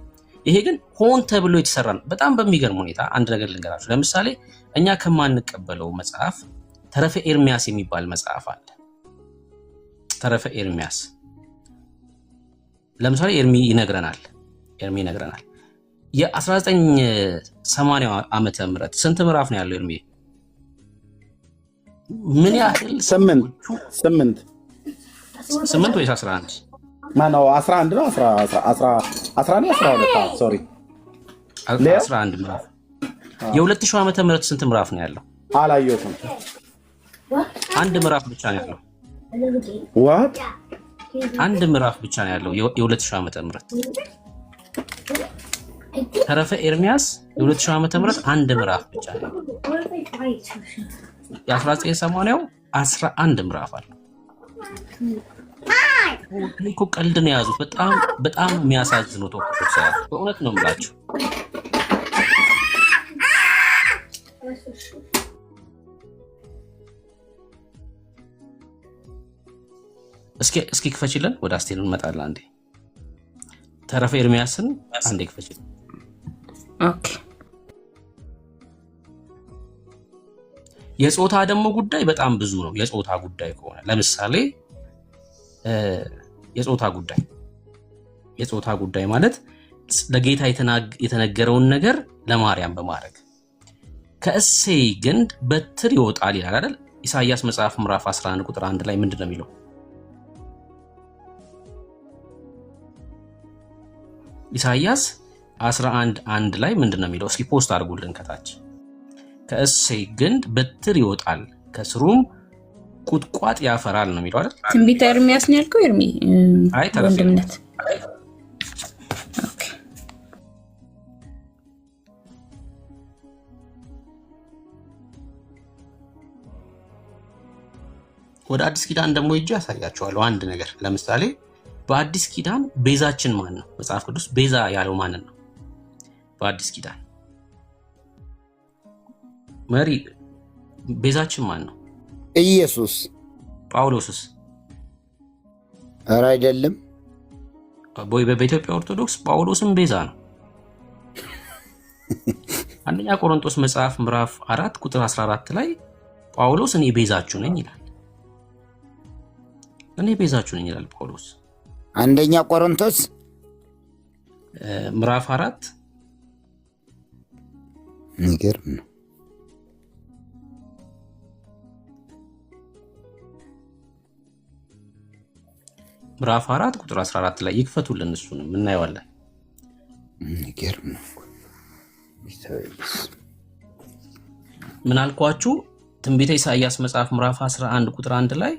ይሄ ግን ሆን ተብሎ የተሰራ ነው በጣም በሚገርም ሁኔታ አንድ ነገር ልንገራችሁ ለምሳሌ እኛ ከማንቀበለው መጽሐፍ ተረፈ ኤርሚያስ የሚባል መጽሐፍ አለ ተረፈ ኤርሚያስ ለምሳሌ ኤርሚ ይነግረናል የ1980 ዓመተ ምህረት ስንት ምዕራፍ ነው ያለው ኤርሚ ምን ያህል 8 ወይስ 11 ማነው 11 ነው 12 ሶሪ 11 ምዕራፍ የ2000 ዓመተ ምህረት ስንት ምዕራፍ ነው ያለው አላየሁትም አንድ ምዕራፍ ብቻ ነው ያለው what አንድ ምዕራፍ ብቻ ነው ያለው የ2000 ዓመተ ምህረት ተረፈ ኤርሚያስ የ2000 ዓመተ ምህረት አንድ ምዕራፍ ብቻ ነው የ1980ው 11 ምዕራፍ አለ እኮ ቀልድ ነው ያዙት በጣም የሚያሳዝነው ቶፒክ ሳይሆን በእውነት ነው የምላችሁ እስኪ ክፈችልን ወደ አስቴን እንመጣለን አንዴ ተረፈ ኤርሚያስን አንዴ ክፈችልን ኦኬ የጾታ ደግሞ ጉዳይ በጣም ብዙ ነው የጾታ ጉዳይ ከሆነ ለምሳሌ የጾታ ጉዳይ ማለት ለጌታ የተነገረውን ነገር ለማርያም በማድረግ ከእሴይ ግንድ በትር ይወጣል ይላል አይደል ኢሳይያስ መጽሐፍ ምዕራፍ 11 ቁጥር 1 ላይ ምንድነው የሚለው ኢሳይያስ 11:1 ላይ ምንድነው የሚለው እስኪ ፖስት አድርጉልን ከታች ከእሴይ ግንድ በትር ይወጣል ከስሩም ቁጥቋጥ ያፈራል ነው የሚለው አይደል ትንቢተ ኤርሚያስ ነው ያልከው ኤርሚ አይ ተረፈ ኦኬ ወደ አዲስ ኪዳን ደግሞ ይዤ ያሳያቸዋለሁ አንድ ነገር ለምሳሌ በአዲስ ኪዳን ቤዛችን ማን ነው መጽሐፍ ቅዱስ ቤዛ ያለው ማን ነው በአዲስ ኪዳን መሪ ቤዛችን ማን ነው ኢየሱስ ጳውሎስስ ኧረ አይደለም በኢትዮጵያ ኦርቶዶክስ ጳውሎስም ቤዛ ነው አንደኛ ቆሮንቶስ መጽሐፍ ምዕራፍ 4 ቁጥር 14 ላይ ጳውሎስ እኔ ቤዛችሁ ነኝ ይላል ጳውሎስ አንደኛ ቆሮንቶስ ምዕራፍ 4 ንገርም ነው ምዕራፍ 4 ቁጥር 14 ላይ ይክፈቱልን እሱንም እናየዋለን ንገርም ነው ምን አልኳችሁ ትንቢተ ኢሳይያስ መጽሐፍ ምዕራፍ 11 ቁጥር 1 ላይ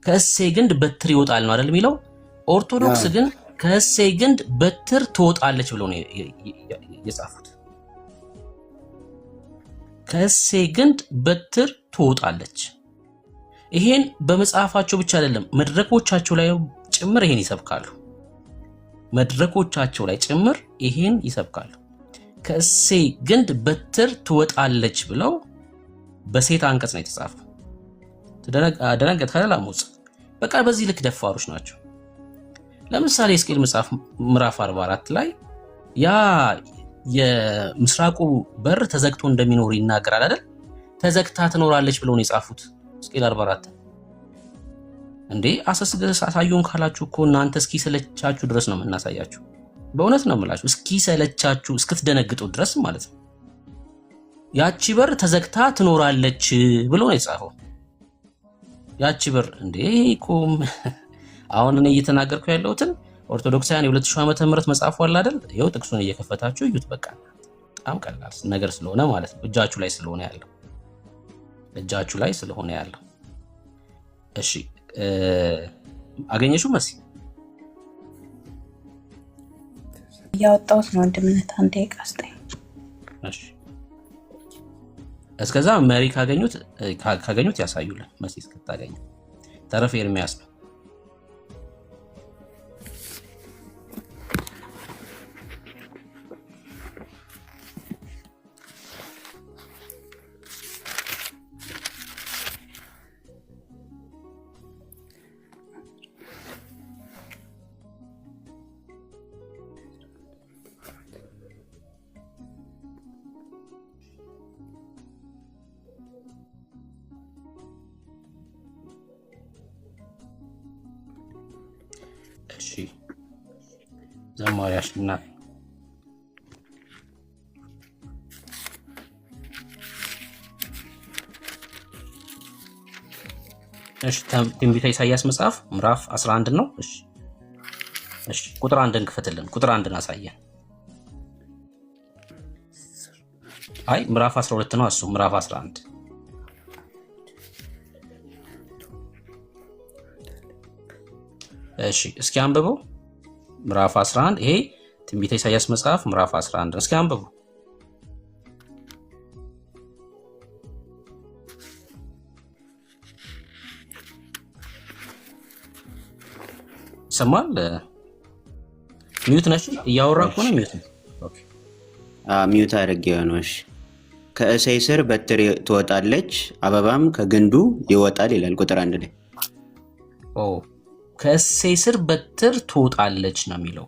ከእሴይ ግንድ በትር ይወጣል ነው አይደል የሚለው ኦርቶዶክስ ግን ከእሴይ ግንድ በትር ትወጣለች ብለው ነው የጻፉት ከእሴይ ግንድ በትር ትወጣለች ይሄን በመጽሐፋቸው ብቻ አይደለም መድረኮቻቸው ላይ ጭምር ይሄን ይሰብካሉ ከእሴይ ግንድ በትር ትወጣለች ብለው በሴት አንቀጽ ነው የተጻፈው ደነገጥ ካለ አሞጽ በቃ በዚህ ልክ ደፋሮች ናቸው ለምሳሌ ሕዝቅኤል መጽሐፍ ምዕራፍ 44 ላይ ያ የምስራቁ በር ተዘግቶ እንደሚኖር ይናገራል አይደል? ተዘግታ ትኖራለች ብለው ነው የጻፉት ሕዝቅኤል 44። እንዴ አሰስገስ አሳዩን ካላችሁ እኮ እናንተ እስኪ ሰለቻችሁ ድረስ ነው የምናሳያችሁ። በእውነት ነው የምላችሁ፣ እስኪ ሰለቻችሁ እስክትደነግጡ ድረስ ማለት ነው። ያቺ በር ተዘግታ ትኖራለች ብሎ ነው የጻፈው። ያቺ በር እንዴ እኮም አሁን እኔ እየተናገርኩ ያለሁትን ኦርቶዶክሳውያን የ2000 ዓመተ ምህረት መጽሐፉ አለ አይደል? ይኸው ጥቅሱን እየከፈታችሁ እዩት። በቃ በጣም ቀላል ነገር ስለሆነ ማለት ነው። እጃችሁ ላይ ስለሆነ ያለው እጃችሁ ላይ ስለሆነ ያለው። እሺ አገኘሽው መሲ? እያወጣሁት ነው። አንድ ምንት አንድ ደቂቃ ስጠኝ። እሺ እስከዛ መሪ ካገኙት ያሳዩልን። መሲ እስክታገኙ ተረፈ ኤርሚያስ ነው። እሺ ዘማሪ አሸናፊ እሺ ትንቢተ ኢሳይያስ መጽሐፍ ምዕራፍ 11 ነው። እሺ ቁጥር 1ን ክፈትልን። ቁጥር 1ን አሳየን። አይ ምዕራፍ 12 ነው እሱ። ምዕራፍ 11 እሺ እስኪ አንብበው። ምዕራፍ 11 ይሄ ትንቢተ ኢሳይያስ መጽሐፍ ምዕራፍ 11 እስኪ አንብበው። ሰማል ሚዩት ነሽ? እያወራኩ ነው። ሚዩት ነው። ኦኬ ሚዩት አድርጌው ነው። እሺ ከእሴይ ስር በትር ትወጣለች፣ አበባም ከግንዱ ይወጣል ይላል ቁጥር 1 ላይ። ኦ ከእሴይ ስር በትር ትወጣለች ነው የሚለው።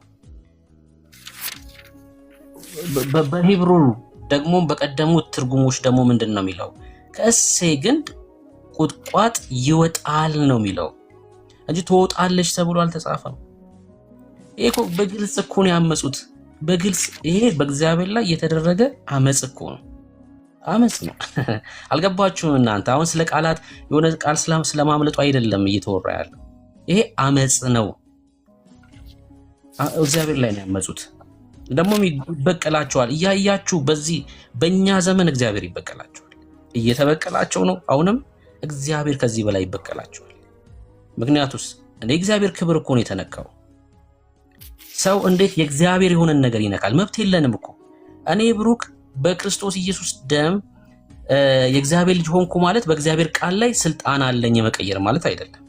በሂብሩ ደግሞ በቀደሙት ትርጉሞች ደግሞ ምንድን ነው የሚለው? ከእሴይ ግንድ ቁጥቋጥ ይወጣል ነው የሚለው እንጂ ትወጣለች ተብሎ አልተጻፈም። ይሄ እኮ በግልጽ እኮ ነው ያመጹት። በግልጽ ይሄ በእግዚአብሔር ላይ የተደረገ አመጽ እኮ ነው። አመጽ ነው። አልገባችሁም እናንተ? አሁን ስለ ቃላት የሆነ ቃል ስለማምለጡ አይደለም እየተወራ ያለው። ይሄ አመጽ ነው። እግዚአብሔር ላይ ነው ያመጹት። ደግሞ ይበቀላቸዋል። እያያችሁ በዚህ በእኛ ዘመን እግዚአብሔር ይበቀላቸዋል። እየተበቀላቸው ነው። አሁንም እግዚአብሔር ከዚህ በላይ ይበቀላቸዋል። ምክንያቱስ እንደ እግዚአብሔር ክብር እኮ ነው የተነካው። ሰው እንዴት የእግዚአብሔር የሆነን ነገር ይነካል? መብት የለንም እኮ። እኔ ብሩክ በክርስቶስ ኢየሱስ ደም የእግዚአብሔር ልጅ ሆንኩ ማለት በእግዚአብሔር ቃል ላይ ስልጣን አለኝ የመቀየር ማለት አይደለም።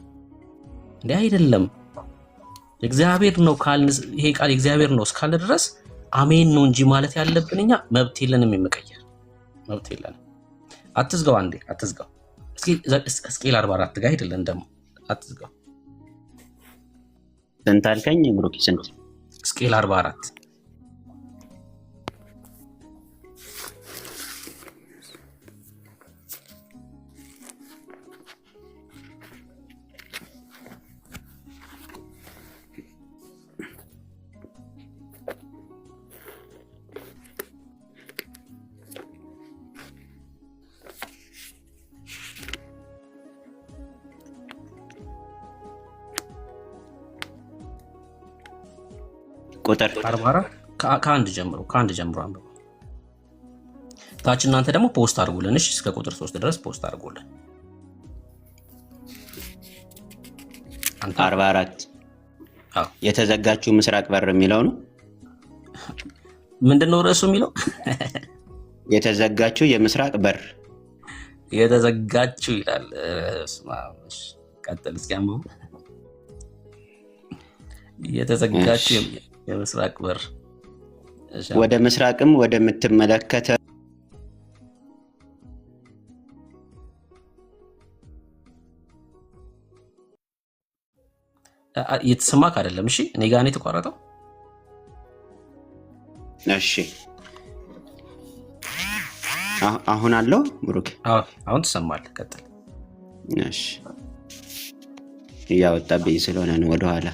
እንዴ አይደለም። እግዚአብሔር ነው ካል ይሄ ቃል እግዚአብሔር ነው እስካለ ድረስ አሜን ነው እንጂ ማለት ያለብን እኛ መብት የለንም የመቀየር መብት የለንም። አትዝጋው፣ አንዴ አትዝጋው። እስኪ ሕዝቅኤል 44 ጋር አይደለም ደግሞ አትዝጋው። ስንት አልከኝ ብሩክ? ስንት? ሕዝቅኤል 44 ቁጥር 44 ከአንድ ጀምሮ አንብቡ። ታች እናንተ ደግሞ ፖስት አድርጉልን። እሺ እስከ ቁጥር 3 ድረስ ፖስት አድርጉልን። 44 የተዘጋችው ምስራቅ በር የሚለው ነው። ምንድነው ርዕሱ የሚለው? የተዘጋችው የምስራቅ በር የተዘጋችው ይላል። ቀጥል እስኪ አንብቡ። የተዘጋችው የምስራቅ በር ወደ ምስራቅም ወደምትመለከተ እየተሰማክ አይደለም? እሺ እኔ ጋር ነው የተቋረጠው። እሺ አሁን አለው ብሩክ? አሁን ትሰማለህ። ቀጥል። እሺ እያወጣብኝ ስለሆነ ነው ወደኋላ።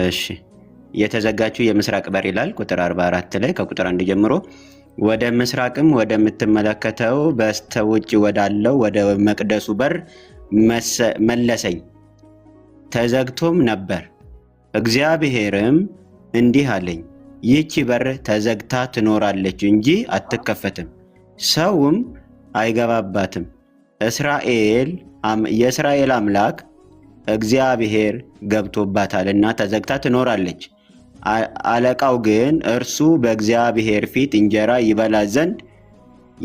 እሺ የተዘጋችው የምስራቅ በር ይላል ቁጥር 44 ላይ ከቁጥር 1 ጀምሮ ወደ ምስራቅም ወደምትመለከተው በስተውጭ ወዳለው ወደ መቅደሱ በር መለሰኝ፣ ተዘግቶም ነበር። እግዚአብሔርም እንዲህ አለኝ፣ ይህቺ በር ተዘግታ ትኖራለች እንጂ አትከፈትም፣ ሰውም አይገባባትም። የእስራኤል አምላክ እግዚአብሔር ገብቶባታልና ተዘግታ ትኖራለች። አለቃው ግን እርሱ በእግዚአብሔር ፊት እንጀራ ይበላ ዘንድ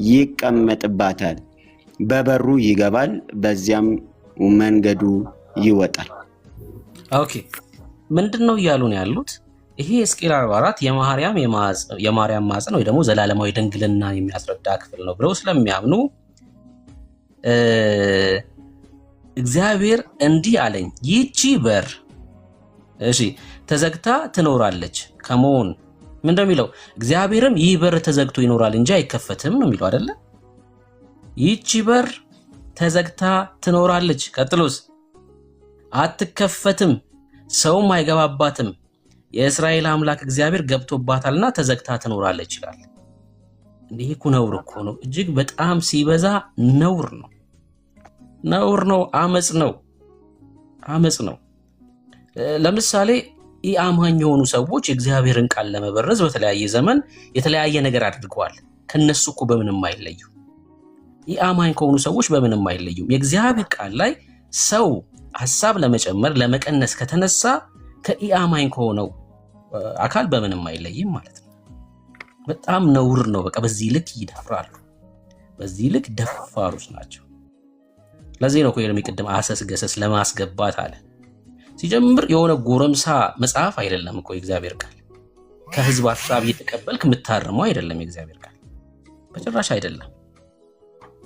ይቀመጥባታል። በበሩ ይገባል፣ በዚያም መንገዱ ይወጣል። ኦኬ ምንድን ነው እያሉ ነው ያሉት? ይሄ ሕዝቅኤል 44 የማርያም ማፀን ወይ ደግሞ ዘላለማዊ ድንግልና የሚያስረዳ ክፍል ነው ብለው ስለሚያምኑ እግዚአብሔር እንዲህ አለኝ፣ ይቺ በር እሺ ተዘግታ ትኖራለች ከመሆን ምን እንደሚለው እግዚአብሔርም ይህ በር ተዘግቶ ይኖራል እንጂ አይከፈትም ነው የሚለው አይደለ? ይቺ በር ተዘግታ ትኖራለች፣ ቀጥሎስ አትከፈትም፣ ሰውም አይገባባትም፣ የእስራኤል አምላክ እግዚአብሔር ገብቶባታልና ተዘግታ ትኖራለች ይላል። እንዲህ እኮ ነውር እኮ ነው። እጅግ በጣም ሲበዛ ነውር ነው። ነውር ነው። አመጽ ነው። አመጽ ነው። ለምሳሌ ኢአማኝ የሆኑ ሰዎች የእግዚአብሔርን ቃል ለመበረዝ በተለያየ ዘመን የተለያየ ነገር አድርገዋል። ከነሱ እኮ በምንም አይለዩ። ኢአማኝ ከሆኑ ሰዎች በምንም አይለዩም። የእግዚአብሔር ቃል ላይ ሰው ሐሳብ ለመጨመር ለመቀነስ ከተነሳ ከኢአማኝ ከሆነው አካል በምንም አይለይም ማለት ነው። በጣም ነውር ነው። በቃ በዚህ ልክ ይደፍራሉ። በዚህ ልክ ደፋሮች ናቸው። ለዚህ ነው እኮ የሚቀድም አሰስ ገሰስ ለማስገባት አለ። ሲጀምር የሆነ ጎረምሳ መጽሐፍ አይደለም እኮ የእግዚአብሔር ቃል። ከህዝብ ሐሳብ እየተቀበልክ የምታርመው አይደለም የእግዚአብሔር ቃል። በጭራሽ አይደለም።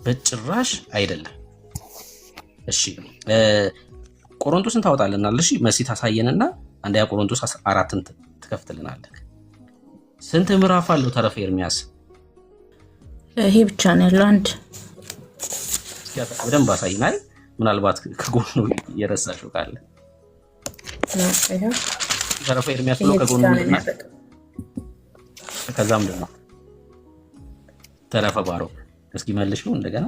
በጭራሽ አይደለም። እሺ ቆሮንቶስን ታወጣልናል። እሺ መሲ ታሳየንና አንደኛ ቆሮንቶስ 4ን ትከፍትልናለህ። ስንት ምዕራፍ አለው ተረፈ ኤርሚያስ? ይሄ ብቻ ነው ያለው አንድ። በደንብ አሳይናል። ምናልባት ከጎኑ የረሳሽው ካለ ተረፈ ኤርሚያስ ብሎ ከጎኑ እና ከዛም ደግሞ ተረፈ ባሮ እስኪ መልሽው እንደገና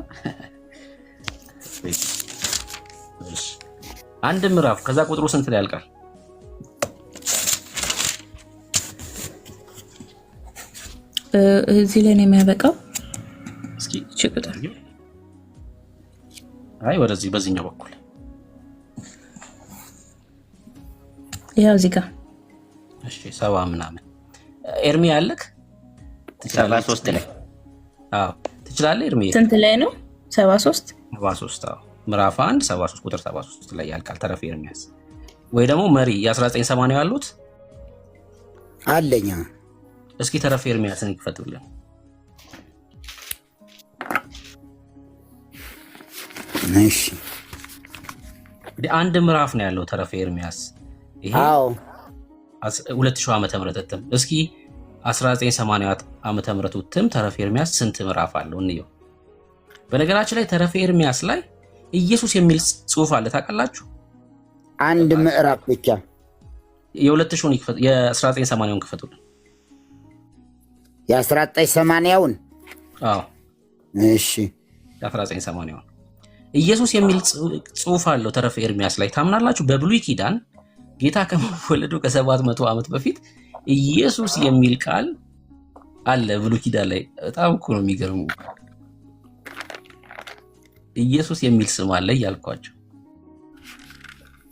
አንድ ምዕራፍ ከዛ ቁጥሩ ስንት ላይ ያልቃል? እዚህ ላይ ነው የሚያበቃው። እስኪ ችግር አይ ወደዚህ በዚህኛው በኩል ያው እዚህ ጋር እሺ 70 ምናምን ኤርሚ ያለክ 73 ላይ አዎ ትችላለህ ኤርሚ። ስንት ላይ ነው? 73 አዎ ምዕራፍ 1 73 ቁጥር 73 ላይ ያልቃል ተረፈ ኤርሚያስ። ወይ ደግሞ መሪ የ1980 ያሉት አለኛ። እስኪ ተረፈ ኤርሚያስን ይፈቱልን። እሺ እንግዲህ አንድ ምዕራፍ ነው ያለው ተረፈ ኤርሚያስ። ይሄ 2000 ዓመተ ምህረት እትም። እስኪ 1980 ዓመተ ምህረት እትም ተረፈ ኤርሚያስ ስንት ምዕራፍ አለው እንየው። በነገራችን ላይ ተረፈ ኤርሚያስ ላይ ኢየሱስ የሚል ጽሑፍ አለ ታውቃላችሁ? አንድ ምዕራፍ ብቻ። የ2000ን ይክፈት የ1980ን ክፈቱልን። የ1980ውን አዎ እሺ 1980 ኢየሱስ የሚል ጽሑፍ አለው ተረፈ ኤርሚያስ ላይ ታምናላችሁ? በብሉይ ኪዳን ጌታ ከመወለዱ ከ700 ዓመት በፊት ኢየሱስ የሚል ቃል አለ ብሉይ ኪዳን ላይ። በጣም እኮ ነው የሚገርሙ። ኢየሱስ የሚል ስም አለ እያልኳቸው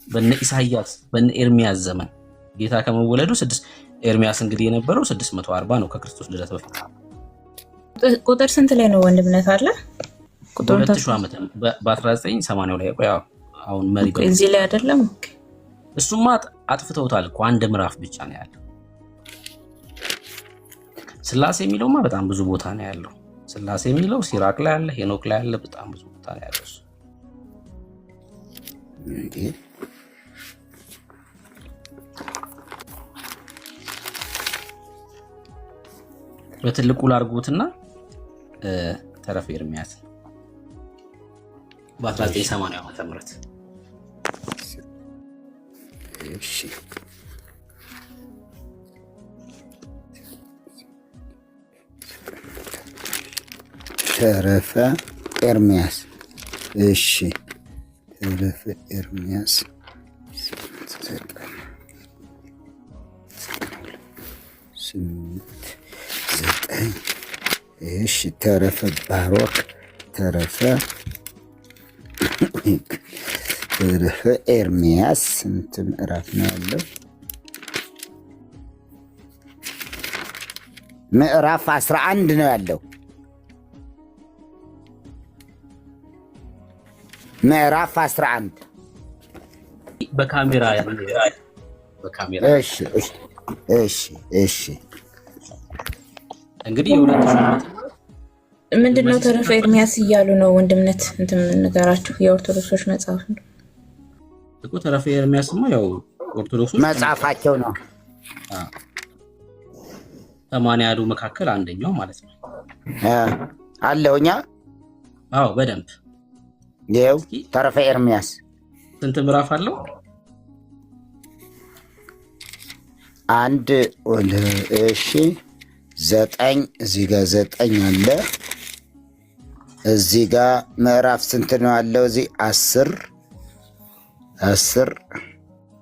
በነ ኢሳይያስ በነ ኤርሚያስ ዘመን ጌታ ከመወለዱ ኤርሚያስ እንግዲህ የነበረው 640 ነው ከክርስቶስ ልደት በፊት። ቁጥር ስንት ላይ ነው ወንድምነት አለ? ቁጥር 2000 ዓመት በ1980 ላይ ቆይ አሁን መሪ እዚህ ላይ አይደለም። እሱማ አጥፍተውታል እኮ አንድ ምዕራፍ ብቻ ነው ያለው። ስላሴ የሚለውማ በጣም ብዙ ቦታ ነው ያለው። ስላሴ የሚለው ሲራክ ላይ አለ፣ ሄኖክ ላይ አለ፣ በጣም ብዙ ቦታ ነው ያለው። በትልቁ ላርጉትና ተረፈ ኤርምያስ በ1980 ዓመተ ምህረት እሺ ተረፈ ኤርምያስ እሺ ተረፈ ኤርምያስ እሺ ተረፈ ባሮክ ተረፈ ኤርምያስ ስንት ምዕራፍ ነው ያለው? ምዕራፍ 11 ነው ያለው። ምዕራፍ 11 በካሜራ እሺ እንግዲህ የሁለት ምንድነው ተረፈ ኤርምያስ እያሉ ነው ወንድምነት እንትን ነገራችሁ የኦርቶዶክሶች መጽሐፍ ነው እኮ ተረፈ ኤርምያስማ ያው ኦርቶዶክሶች መጽሐፋቸው ነው። 80 መካከል አንደኛው ማለት ነው አለውኛ። አዎ በደንብ ይኸው ተረፈ ኤርምያስ ስንት ምዕራፍ አለው? አንድ እሺ 9 እዚህ ጋር 9 አለ። እዚህ ጋር ምዕራፍ ስንት ነው ያለው? እዚህ 10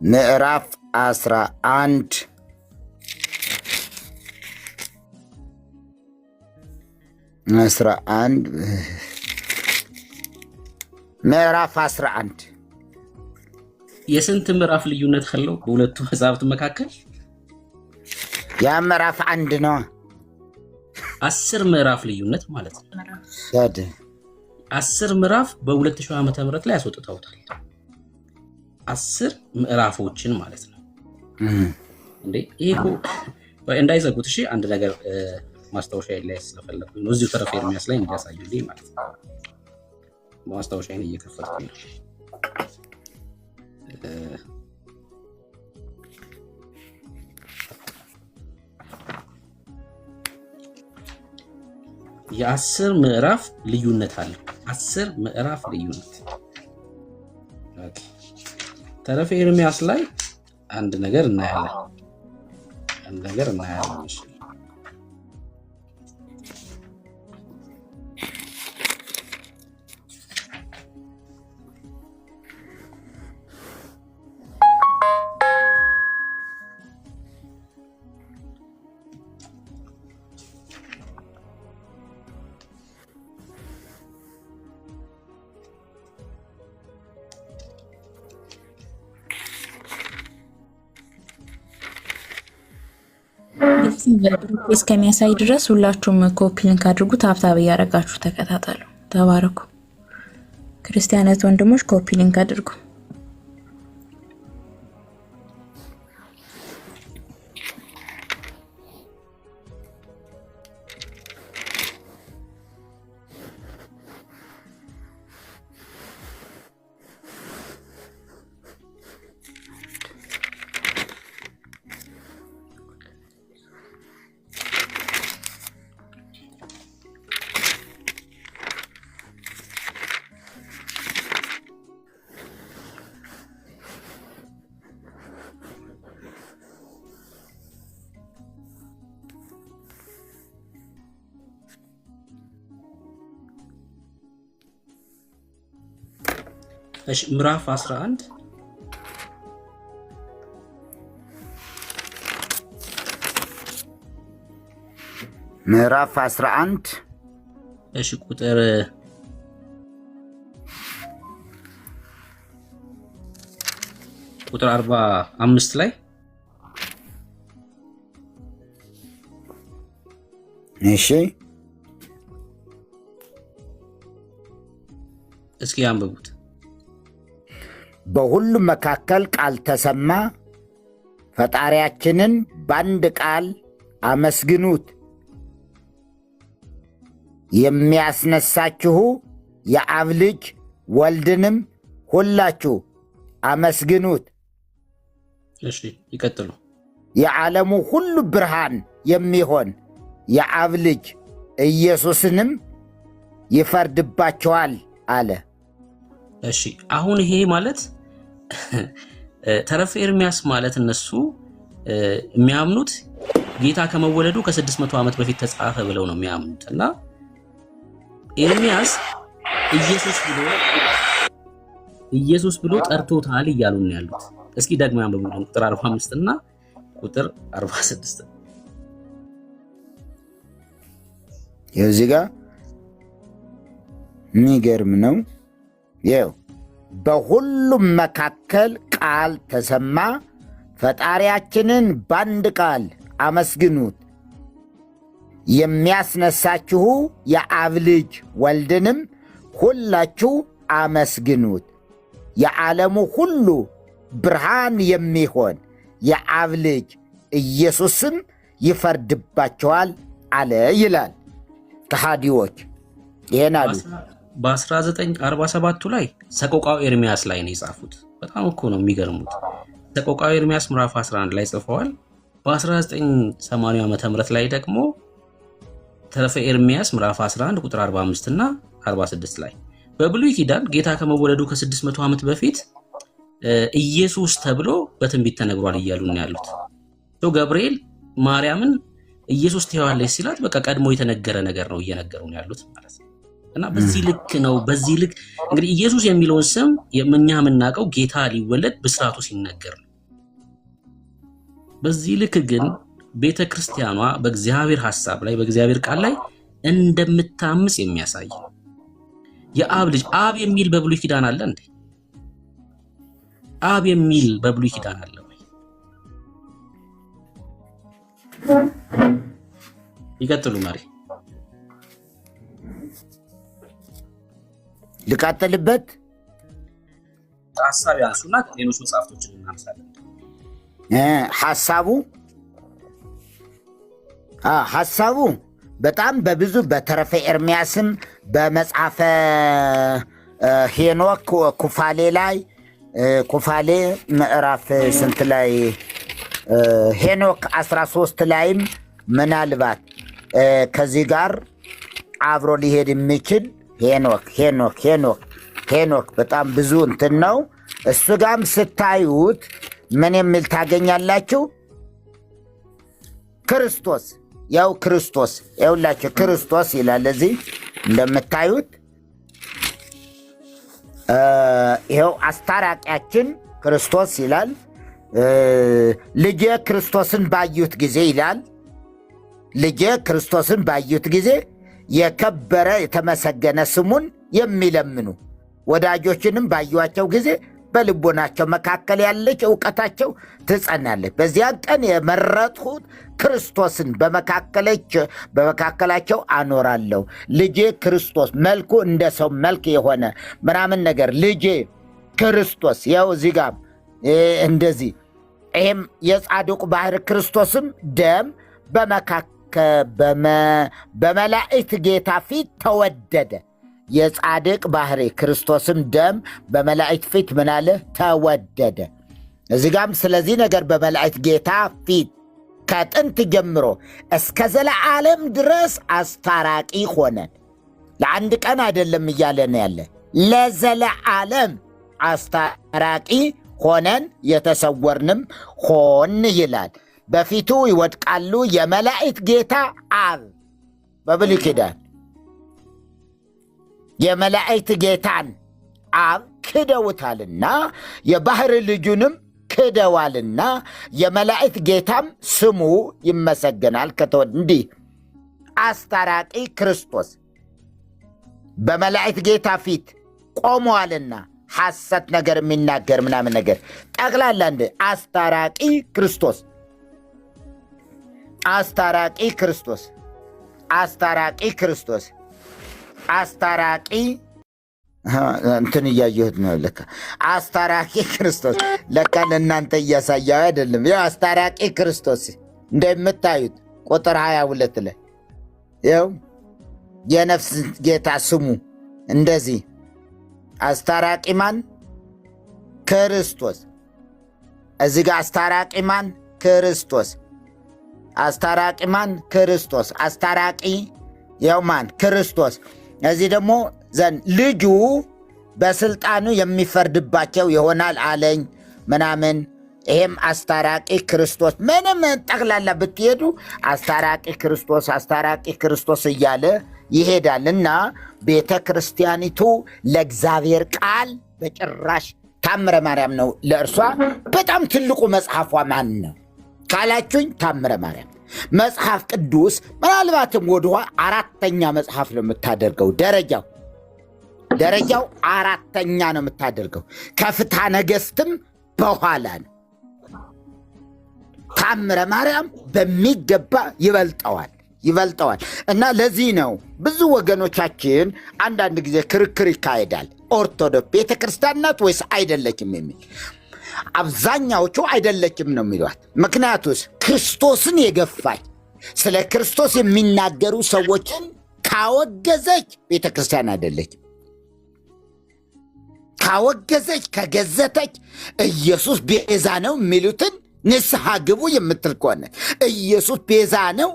ምዕራፍ 11 ምዕራፍ 11 የስንት ምዕራፍ ልዩነት አለው በሁለቱ መጽሐፍት መካከል? ያ ምዕራፍ 1 ነው። 10 ምዕራፍ ልዩነት ማለት ነው። 10 ምዕራፍ በ2000 ዓመተ ምህረት ላይ ያስወጥተውታል። 10 ምዕራፎችን ማለት ነው እንዴ! ይሄ እንዳይዘጉት እሺ። አንድ ነገር ማስታወሻ ላይ ስለፈለኩኝ ነው እዚሁ ተረፈ ኤርምያስ ላይ እንዲያሳዩልኝ ማለት ነው። ማስታወሻዬን እየከፈትኩኝ ነው። የ10 ምዕራፍ ልዩነት አለ። 10 ምዕራፍ ልዩነት። ኦኬ ተረፈ ኤርምያስ ላይ አንድ ነገር እናያለን። እሺ እስከሚያሳይ ድረስ ሁላችሁም ኮፒ ሊንክ አድርጉ። ታብታብ እያደረጋችሁ ተከታተሉ። ተባረኩ። ክርስቲያናት ወንድሞች ኮፒ ሊንክ አድርጉ። እሺ ምዕራፍ 11 ምዕራፍ 11 እሺ ቁጥር 45 ላይ እሺ እስኪ አንብቡት። በሁሉም መካከል ቃል ተሰማ፣ ፈጣሪያችንን በአንድ ቃል አመስግኑት። የሚያስነሳችሁ የአብ ልጅ ወልድንም ሁላችሁ አመስግኑት። እሺ ይቀጥሉ። የዓለሙ ሁሉ ብርሃን የሚሆን የአብ ልጅ ኢየሱስንም ይፈርድባቸዋል አለ። እሺ አሁን ይሄ ማለት ተረፈ ኤርሚያስ ማለት እነሱ የሚያምኑት ጌታ ከመወለዱ ከ600 ዓመት በፊት ተጻፈ ብለው ነው የሚያምኑት እና ኤርሚያስ ኢየሱስ ብሎ ጠርቶታል እያሉ ነው ያሉት። እስኪ ደግሞ ያንብቡ ቁጥር 45 እና ቁጥር 46 የዚህ ጋር የሚገርም ነው። ይኸው በሁሉም መካከል ቃል ተሰማ፣ ፈጣሪያችንን በአንድ ቃል አመስግኑት፣ የሚያስነሳችሁ የአብ ልጅ ወልድንም ሁላችሁ አመስግኑት፣ የዓለሙ ሁሉ ብርሃን የሚሆን የአብ ልጅ ኢየሱስም ይፈርድባቸዋል አለ ይላል። ከሃዲዎች ይሄን አሉ። በ1947 ላይ ሰቆቃው ኤርሚያስ ላይ ነው የጻፉት። በጣም እኮ ነው የሚገርሙት። ሰቆቃው ኤርሚያስ ምዕራፍ 11 ላይ ጽፈዋል። በ1980 ዓመተ ምህረት ላይ ደግሞ ተረፈ ኤርሚያስ ምዕራፍ 11 ቁጥር 45 እና 46 ላይ በብሉይ ኪዳን ጌታ ከመወለዱ ከ600 ዓመት በፊት ኢየሱስ ተብሎ በትንቢት ተነግሯል እያሉ ነው ያሉት። ገብርኤል ማርያምን ኢየሱስ ትይዋለች ሲላት በቃ ቀድሞ የተነገረ ነገር ነው እየነገሩ ነው ያሉት ማለት ነው። እና በዚህ ልክ ነው። በዚህ ልክ እንግዲህ ኢየሱስ የሚለውን ስም እኛ የምናውቀው ጌታ ሊወለድ ብስራቱ ሲነገር ነው። በዚህ ልክ ግን ቤተክርስቲያኗ በእግዚአብሔር ሐሳብ ላይ በእግዚአብሔር ቃል ላይ እንደምታምጽ የሚያሳይ የአብ ልጅ አብ የሚል በብሉይ ኪዳን አለ እንዴ? አብ የሚል በብሉይ ኪዳን አለ ወይ? ይቀጥሉ ማሪ። ልቀጥልበት ሐሳብ ያንሱና ሌሎች መጽሐፍቶችን እናንሳለን። ሐሳቡ በጣም በብዙ በተረፈ ኤርሚያስም በመጽሐፈ ሄኖክ ኩፋሌ ላይ ኩፋሌ ምዕራፍ ስንት ላይ ሄኖክ 13 ላይም ምናልባት ከዚህ ጋር አብሮ ሊሄድ የሚችል ሄኖክ በጣም ብዙ እንትን ነው። እሱ ጋም ስታዩት ምን የሚል ታገኛላችሁ? ክርስቶስ ይኸውላችሁ ክርስቶስ ይላል እዚህ እንደምታዩት። ይኸው አስታራቂያችን ክርስቶስ ይላል። ልጄ ክርስቶስን ባዩት ጊዜ ይላል። ልጄ ክርስቶስን ባዩት ጊዜ የከበረ የተመሰገነ ስሙን የሚለምኑ ወዳጆችንም ባዩአቸው ጊዜ በልቦናቸው መካከል ያለች ዕውቀታቸው ትጸናለች። በዚያን ቀን የመረጥሁት ክርስቶስን በመካከላቸው አኖራለሁ። ልጄ ክርስቶስ መልኩ እንደ ሰው መልክ የሆነ ምናምን ነገር ልጄ ክርስቶስ ያው እዚህ ጋር እንደዚህ ይህም የጻድቁ ባህር ክርስቶስም ደም በመላእክት ጌታ ፊት ተወደደ። የጻድቅ ባህሪ ክርስቶስም ደም በመላእክት ፊት ምናለ ተወደደ። እዚህ ጋም ስለዚህ ነገር በመላእክት ጌታ ፊት ከጥንት ጀምሮ እስከ ዘለዓለም ድረስ አስታራቂ ሆነን። ለአንድ ቀን አይደለም እያለን ያለ ለዘለዓለም አስታራቂ ሆነን የተሰወርንም ሆን ይላል። በፊቱ ይወድቃሉ የመላእክት ጌታ አብ በብሉይ ኪዳን የመላእክት ጌታን አብ ክደውታልና የባህር ልጁንም ክደዋልና የመላእክት ጌታም ስሙ ይመሰገናል። እንዲህ አስታራቂ ክርስቶስ በመላእክት ጌታ ፊት ቆመዋልና ሐሰት ነገር የሚናገር ምናምን ነገር ጠቅላላ እንደ አስታራቂ ክርስቶስ አስታራቂ እንትን እያየሁት ነው። ለካ አስታራቂ ክርስቶስ ለካ ለእናንተ እያሳያው አይደለም። ያው አስታራቂ ክርስቶስ እንደምታዩት ቁጥር 22 ላይ ያው የነፍስ ጌታ ስሙ እንደዚህ አስታራቂ ማን? ክርስቶስ። እዚህ ጋር አስታራቂ ማን? ክርስቶስ። አስታራቂ ማን? ክርስቶስ። አስታራቂ ያው ማን? ክርስቶስ። እዚህ ደግሞ ዘንድ ልጁ በስልጣኑ የሚፈርድባቸው ይሆናል አለኝ ምናምን። ይሄም አስታራቂ ክርስቶስ። ምንም ጠቅላላ ብትሄዱ አስታራቂ ክርስቶስ እያለ ይሄዳል። እና ቤተ ክርስቲያኒቱ ለእግዚአብሔር ቃል በጭራሽ ታምረ ማርያም ነው ለእርሷ በጣም ትልቁ መጽሐፏ። ማን ነው ካላችሁኝ ታምረ ማርያም። መጽሐፍ ቅዱስ ምናልባትም ወደኋ አራተኛ መጽሐፍ ነው የምታደርገው። ደረጃው አራተኛ ነው የምታደርገው። ከፍትሐ ነገሥትም በኋላ ነው። ታምረ ማርያም በሚገባ ይበልጠዋል። እና ለዚህ ነው ብዙ ወገኖቻችን አንዳንድ ጊዜ ክርክር ይካሄዳል። ኦርቶዶክስ ቤተ ክርስቲያን ናት ወይስ አይደለችም የሚል። አብዛኛዎቹ አይደለችም ነው የሚሏት። ምክንያቱስ ክርስቶስን የገፋች ስለ ክርስቶስ የሚናገሩ ሰዎችን ካወገዘች ቤተ ክርስቲያን አይደለችም። ካወገዘች ከገዘተች ኢየሱስ ቤዛ ነው የሚሉትን ንስሐ ግቡ የምትል ከሆነ ኢየሱስ ቤዛ ነው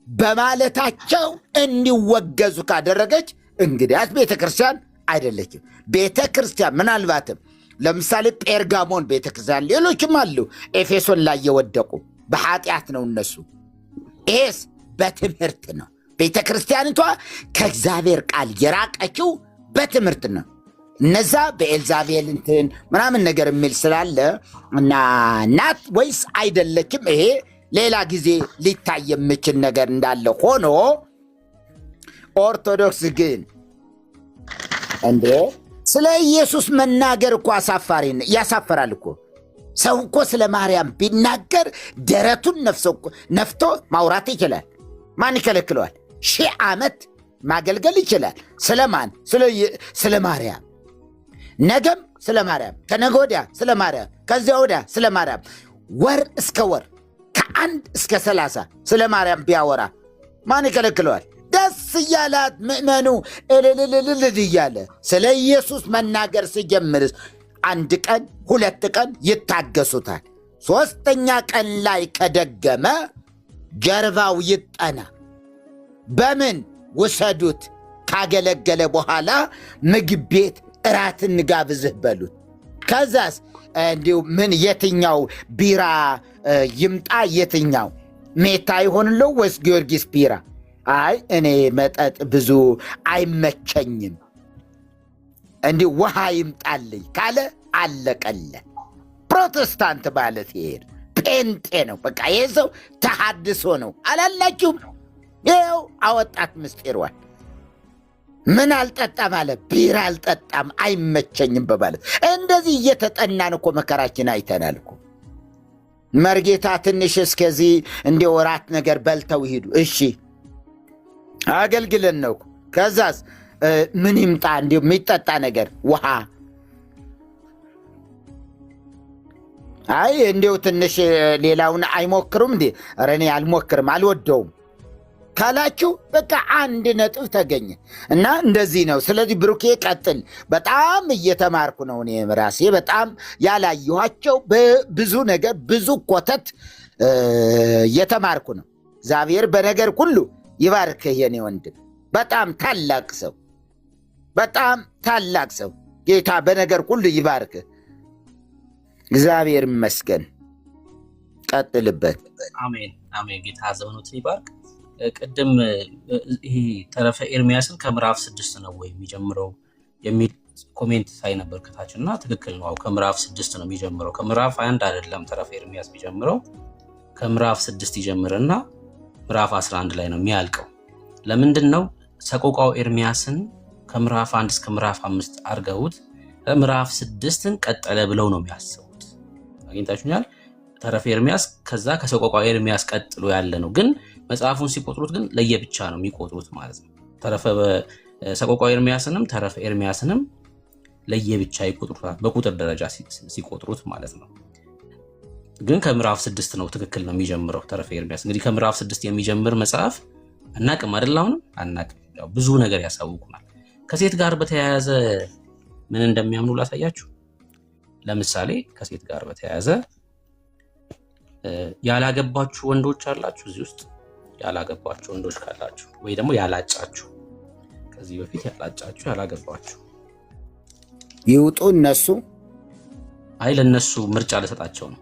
በማለታቸው እንዲወገዙ ካደረገች እንግዲያስ ቤተ ክርስቲያን አይደለችም። ቤተ ክርስቲያን ምናልባትም ለምሳሌ ጴርጋሞን ቤተ ክርስቲያን፣ ሌሎችም አሉ ኤፌሶን ላይ የወደቁ በኃጢአት ነው እነሱ። ይሄስ በትምህርት ነው። ቤተ ክርስቲያኒቷ ከእግዚአብሔር ቃል የራቀችው በትምህርት ነው። እነዛ በኤልዛቤል እንትን ምናምን ነገር የሚል ስላለ እና ናት ወይስ አይደለችም፣ ይሄ ሌላ ጊዜ ሊታይ የሚችል ነገር እንዳለ ሆኖ ኦርቶዶክስ ግን እንዴ ስለ ኢየሱስ መናገር እኮ ያሳፈራል እኮ። ሰው እኮ ስለ ማርያም ቢናገር ደረቱን ነፍቶ ማውራት ይችላል። ማን ይከለክለዋል? 1000 ዓመት ማገልገል ይችላል። ስለማን? ስለ ማርያም። ነገም ስለ ማርያም፣ ከነገ ወዲያ ስለ ማርያም፣ ከዚያ ወዲያ ስለ ማርያም፣ ወር እስከ ወር ከ1 እስከ 30 ስለ ማርያም ቢያወራ ማን ይከለክለዋል? ደስ እያላት ምእመኑ እልልልልል እያለ ስለ ኢየሱስ መናገር ሲጀምርስ 1 ቀን 2 ቀን ይታገሱታል። 3ኛ ቀን ላይ ከደገመ ጀርባው ይጠና። በምን ውሰዱት? ካገለገለ በኋላ ምግብ ቤት እራት እንጋብዝህ በሉት። ከዛስ እንዲሁ ምን የትኛው ቢራ ይምጣ? የትኛው ሜታ ይሆንለው ወይስ ጊዮርጊስ ቢራ? አይ እኔ መጠጥ ብዙ አይመቸኝም፣ እንዲህ ውሃ ይምጣልኝ ካለ አለቀለ። ፕሮቴስታንት ማለት ይሄድ ጴንጤ ነው። በቃ ይሄ ሰው ተሐድሶ ነው አላላችሁም? ይኸው አወጣት ምስጢሯል። ምን አልጠጣም አለ? ቢራ አልጠጣም አይመቸኝም በማለት እንደዚህ እየተጠናን እኮ መከራችን አይተናል እኮ። መርጌታ ትንሽ እስከዚህ እንደ ወራት ነገር በልተው ይሄዱ። እሺ አገልግለን ነው። ከዛስ ምን ይምጣ? እንዲሁ የሚጠጣ ነገር ውሃ። አይ እንዲሁ ትንሽ ሌላውን አይሞክሩም እንዴ? ኧረ እኔ አልሞክርም አልወደውም ካላችሁ በቃ 1 ነጥብ ተገኘ። እና እንደዚህ ነው። ስለዚህ ብሩኬ ቀጥል። በጣም እየተማርኩ ነው እኔ ራሴ። በጣም ያላየኋቸው ብዙ ነገር ብዙ ኮተት እየተማርኩ ነው። እግዚአብሔር በነገር ሁሉ ይባርክህ የኔ ወንድም። በጣም ታላቅ ሰው ጌታ በነገር ሁሉ ይባርክህ። እግዚአብሔር ይመስገን። ቀጥልበት። አሜን አሜን። ጌታ ዘመኑትን ይባርክ። ቅድም ይሄ ተረፈ ኤርሚያስን ከምዕራፍ 6 ነው ወይ የሚጀምረው የሚል ኮሜንት ሳይ ነበር ከታች እና ትክክል ነው። ከምዕራፍ 6 ነው የሚጀምረው፣ ከምዕራፍ 1 አይደለም። ተረፈ ኤርሚያስ የሚጀምረው ከምዕራፍ 6 ይጀምርና ምዕራፍ 11 ላይ ነው የሚያልቀው። ለምንድን ነው ሰቆቃው ኤርሚያስን ከምዕራፍ 1 እስከ ምዕራፍ 5 አድርገውት ምዕራፍ 6ን ቀጠለ ብለው ነው የሚያስቡት? አግኝታችሁኛል። ተረፈ ኤርሚያስ ከዛ ከሰቆቃው ኤርሚያስ ቀጥሎ ያለ ነው። ግን መጽሐፉን ሲቆጥሩት ግን ለየብቻ ነው የሚቆጥሩት ማለት ነው። ተረፈ ሰቆቃው ኤርሚያስንም ተረፈ ኤርሚያስንም ለየብቻ ይቆጥሩታል በቁጥር ደረጃ ሲቆጥሩት ማለት ነው። ግን ከምዕራፍ 6 ነው ትክክል ነው የሚጀምረው ተረፈ ኤርሚያስ። እንግዲህ ከምዕራፍ 6 የሚጀምር መጽሐፍ አናቅም አይደል? አሁንም አናቅም። ያው ብዙ ነገር ያሳውቁናል። ከሴት ጋር በተያያዘ ምን እንደሚያምኑ ላሳያችሁ። ለምሳሌ ከሴት ጋር በተያያዘ ያላገባችሁ ወንዶች አላችሁ እዚህ ውስጥ ያላገባችሁ ወንዶች ካላችሁ ወይ ደግሞ ያላጫችሁ ከዚህ በፊት ያላጫችሁ ያላገባችሁ ይውጡ እነሱ። አይ ለነሱ ምርጫ ልሰጣቸው ነው።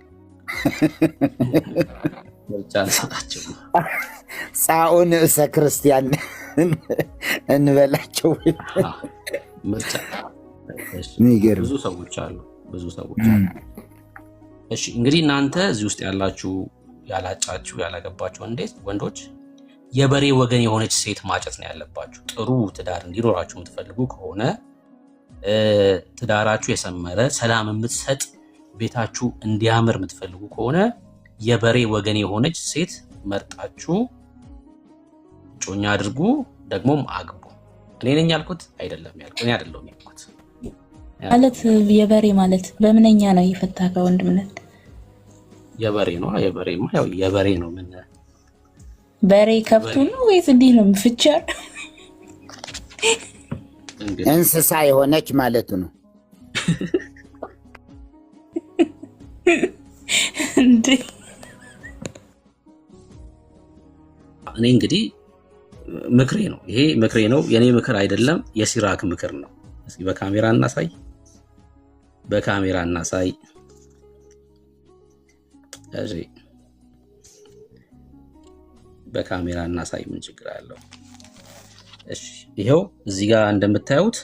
ምርጫ ልሰጣቸው ነው። ጻኡን እሰ ክርስቲያን እንበላቸው። ምርጫ ብዙ ሰዎች አሉ። እሺ እንግዲህ እናንተ እዚህ ውስጥ ያላችሁ ያላጫችሁ ያላገባችሁ ወንዶች የበሬ ወገን የሆነች ሴት ማጨት ነው ያለባችሁ። ጥሩ ትዳር እንዲኖራችሁ የምትፈልጉ ከሆነ ትዳራችሁ የሰመረ ሰላም የምትሰጥ ቤታችሁ እንዲያምር የምትፈልጉ ከሆነ የበሬ ወገን የሆነች ሴት መርጣችሁ ጮኛ አድርጉ፣ ደግሞም አግቡ። እኔ ነኝ ያልኩት አይደለም ያልኩት እኔ አይደለሁም ያልኩት። ማለት የበሬ ማለት በምንኛ ነው የፈታከው ወንድምነት? የበሬ ነው። የበሬማ ያው የበሬ ነው። ምን በሬ ከብቱ ነው ወይስ እንዲህ ነው ፍቻር? እንስሳ የሆነች ማለቱ ነው። እኔ እንግዲህ ምክሬ ነው፣ ይሄ ምክሬ ነው፣ የኔ ምክር አይደለም፣ የሲራክ ምክር ነው። እስኪ በካሜራ እናሳይ፣ በካሜራ እናሳይ። እሺ በካሜራ እናሳይ፣ ምን ችግር አለው? እሺ ይሄው እዚህ ጋር እንደምታዩት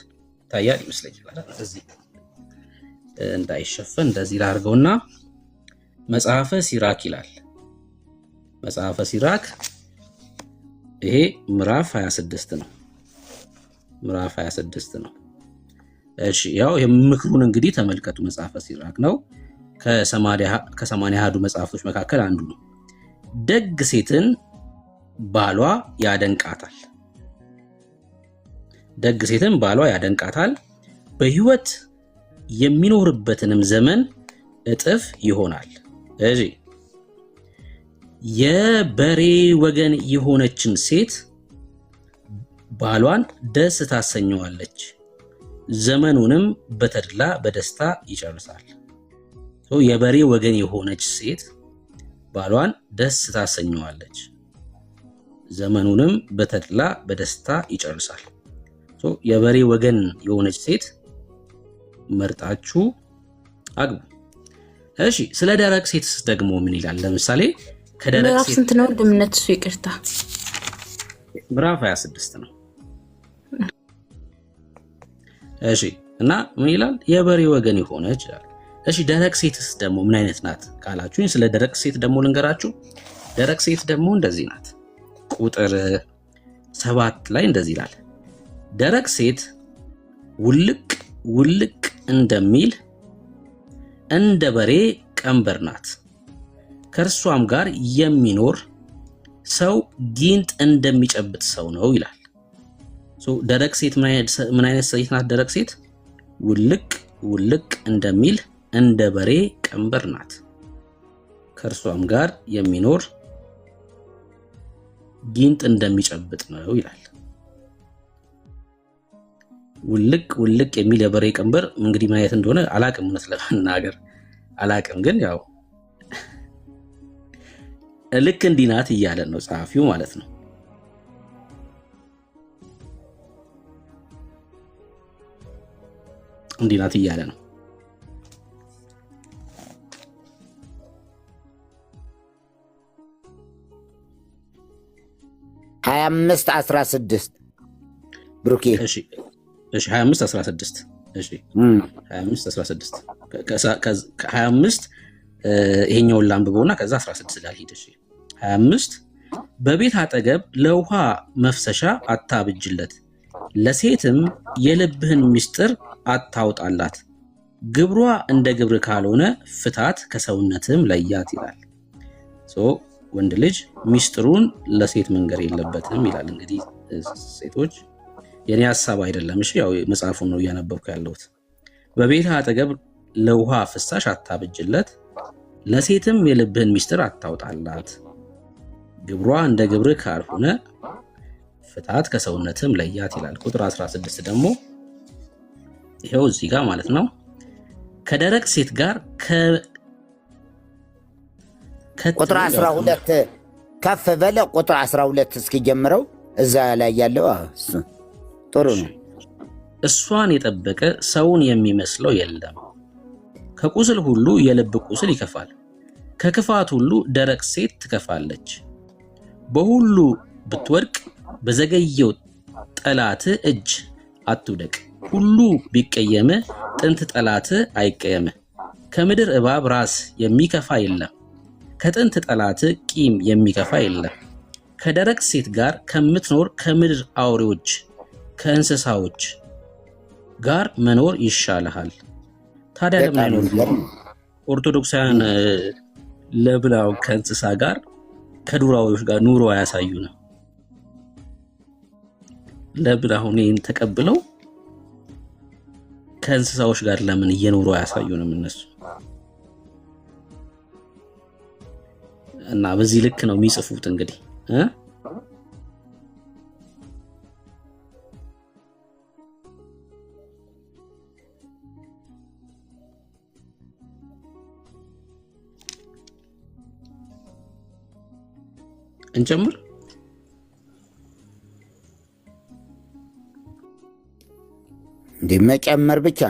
ታያል ይመስለኛል። እዚህ እንዳይሸፈን እንደዚህ ላድርገውና መጽሐፈ ሲራክ ይላል። መጽሐፈ ሲራክ ይሄ ምዕራፍ 26 ነው። ምዕራፍ 26 ነው። እሺ ያው የምክሩን እንግዲህ ተመልከቱ። መጽሐፈ ሲራክ ነው። ከ80 አሐዱ መጽሐፍቶች መካከል አንዱ ነው። ደግ ሴትን ባሏ ያደንቃታል። ደግ ሴትን ባሏ ያደንቃታል፣ በህይወት የሚኖርበትንም ዘመን እጥፍ ይሆናል። እሺ የበሬ ወገን የሆነችን ሴት ባሏን ደስ ታሰኘዋለች፣ ዘመኑንም በተድላ በደስታ ይጨርሳል። የበሬ ወገን የሆነች ሴት ባሏን ደስ ታሰኘዋለች፣ ዘመኑንም በተድላ በደስታ ይጨርሳል። የበሬ ወገን የሆነች ሴት መርጣችሁ አግቡ። እሺ ስለ ደረቅ ሴትስ ደግሞ ምን ይላል? ለምሳሌ ከደረቅ ሴት ስንት ነው ወንድምነት? እሱ ይቅርታ ምዕራፍ 26 ነው። እሺ እና ምን ይላል? የበሬ ወገን የሆነች ይላል። እሺ ደረቅ ሴትስ ደግሞ ምን አይነት ናት ካላችሁኝ፣ ስለ ደረቅ ሴት ደግሞ ልንገራችሁ። ደረቅ ሴት ደግሞ እንደዚህ ናት። ቁጥር 7 ላይ እንደዚህ ይላል፣ ደረቅ ሴት ውልቅ ውልቅ እንደሚል እንደ በሬ ቀንበር ናት፣ ከእርሷም ጋር የሚኖር ሰው ጊንጥ እንደሚጨብጥ ሰው ነው ይላል። ደረቅ ሴት ምን አይነት ሴት ናት? ደረቅ ሴት ውልቅ ውልቅ እንደሚል እንደ በሬ ቀንበር ናት፣ ከእርሷም ጋር የሚኖር ጊንጥ እንደሚጨብጥ ነው ይላል። ውልቅ ውልቅ የሚል የበሬ ቀንበር እንግዲህ ምን አይነት እንደሆነ አላቅም፣ እውነት ለመናገር አላቅም። ግን ያው ልክ እንዲህ ናት እያለ ነው ጸሐፊው ማለት ነው። እንዲህ ናት እያለ ነው። ሀያ 25:16 ብሩኬ። እሺ 25:16 እሺ 25:16 ከ25 ይሄኛውን ላንብበውና ከዛ 16 ጋር ሂድ። እሺ 25 በቤት አጠገብ ለውሃ መፍሰሻ አታብጅለት፣ ለሴትም የልብህን ምስጢር አታውጣላት፣ ግብሯ እንደ ግብር ካልሆነ ፍታት፣ ከሰውነትም ለያት ይላል። ወንድ ልጅ ምስጢሩን ለሴት መንገር የለበትም ይላል። እንግዲህ ሴቶች የኔ ሐሳብ አይደለም። እሺ ያው መጽሐፉን ነው እያነበብኩ ያለሁት። በቤት አጠገብ ለውሃ ፍሳሽ አታብጅለት፣ ለሴትም የልብህን ምስጢር አታውጣላት፣ ግብሯ እንደ ግብር ካልሆነ ፍታት፣ ከሰውነትም ለያት ይላል። ቁጥር 16 ደግሞ ይሄው እዚህ ጋር ማለት ነው። ከደረቅ ሴት ጋር ቁጥር 12 ከፍ በለ ቁጥር 12 እስኪጀምረው እዛ ላይ ያለው ጥሩ ነው። እሷን የጠበቀ ሰውን የሚመስለው የለም። ከቁስል ሁሉ የልብ ቁስል ይከፋል፣ ከክፋት ሁሉ ደረቅ ሴት ትከፋለች። በሁሉ ብትወድቅ በዘገየው ጠላት እጅ አትውደቅ። ሁሉ ቢቀየም ጥንት ጠላት አይቀየም። ከምድር እባብ ራስ የሚከፋ የለም፣ ከጥንት ጠላት ቂም የሚከፋ የለም። ከደረቅ ሴት ጋር ከምትኖር ከምድር አውሬዎች ከእንስሳዎች ጋር መኖር ይሻልሃል። ታዲያ ለምን አይኖርም? ኦርቶዶክሳውያን ለብላው ከእንስሳ ጋር ከዱር አውሬዎች ጋር ኑሮ አያሳዩንም? ለምን አሁን ይህን ተቀብለው ከእንስሳዎች ጋር ለምን እየኖሩ አያሳዩንም እነሱ? እና በዚህ ልክ ነው የሚጽፉት እንግዲህ እንጨምር። እንደ መጨመር ብቻ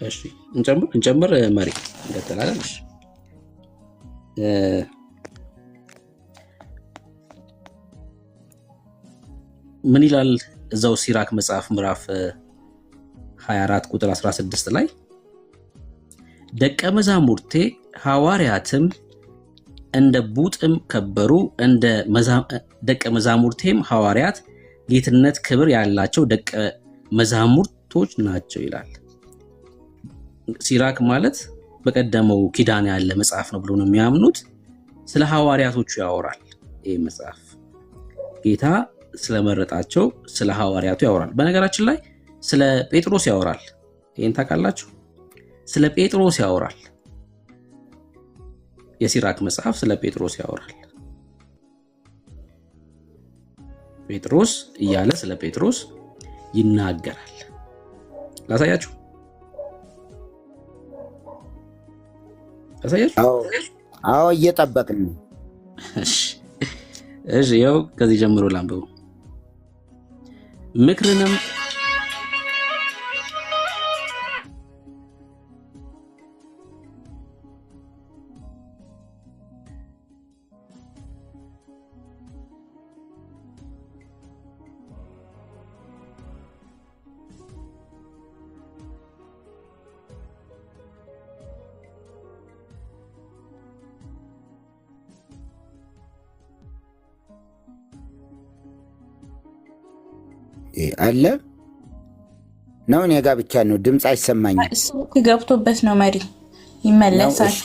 እሺ እንጨምር መሪ እንቀጥላለን። እሺ ምን ይላል እዛው ሲራክ መጽሐፍ ምዕራፍ 24 ቁጥር 16 ላይ ደቀ መዛሙርቴ ሐዋርያትም እንደ ቡጥም ከበሩ፣ እንደ ደቀ መዛሙርቴም ሐዋርያት ጌትነት ክብር ያላቸው ደቀ መዛሙርቶች ናቸው ይላል። ሲራክ ማለት በቀደመው ኪዳን ያለ መጽሐፍ ነው ብሎ ነው የሚያምኑት። ስለ ሐዋርያቶቹ ያወራል። ይህ መጽሐፍ ጌታ ስለመረጣቸው ስለ ሐዋርያቱ ያወራል። በነገራችን ላይ ስለ ጴጥሮስ ያወራል። ይሄን ታውቃላችሁ? ስለ ጴጥሮስ ያወራል። የሲራክ መጽሐፍ ስለ ጴጥሮስ ያወራል። ጴጥሮስ እያለ ስለ ጴጥሮስ ይናገራል። ላሳያችሁ። አዎ እየጠበቅን። እሺ ያው ከዚህ ጀምሮ ላንብቡ። ምክርንም አለ ነው። እኔ ጋ ብቻ ነው ድምፅ አይሰማኝም። ስልክ ገብቶበት ነው መሪ ይመለሳል።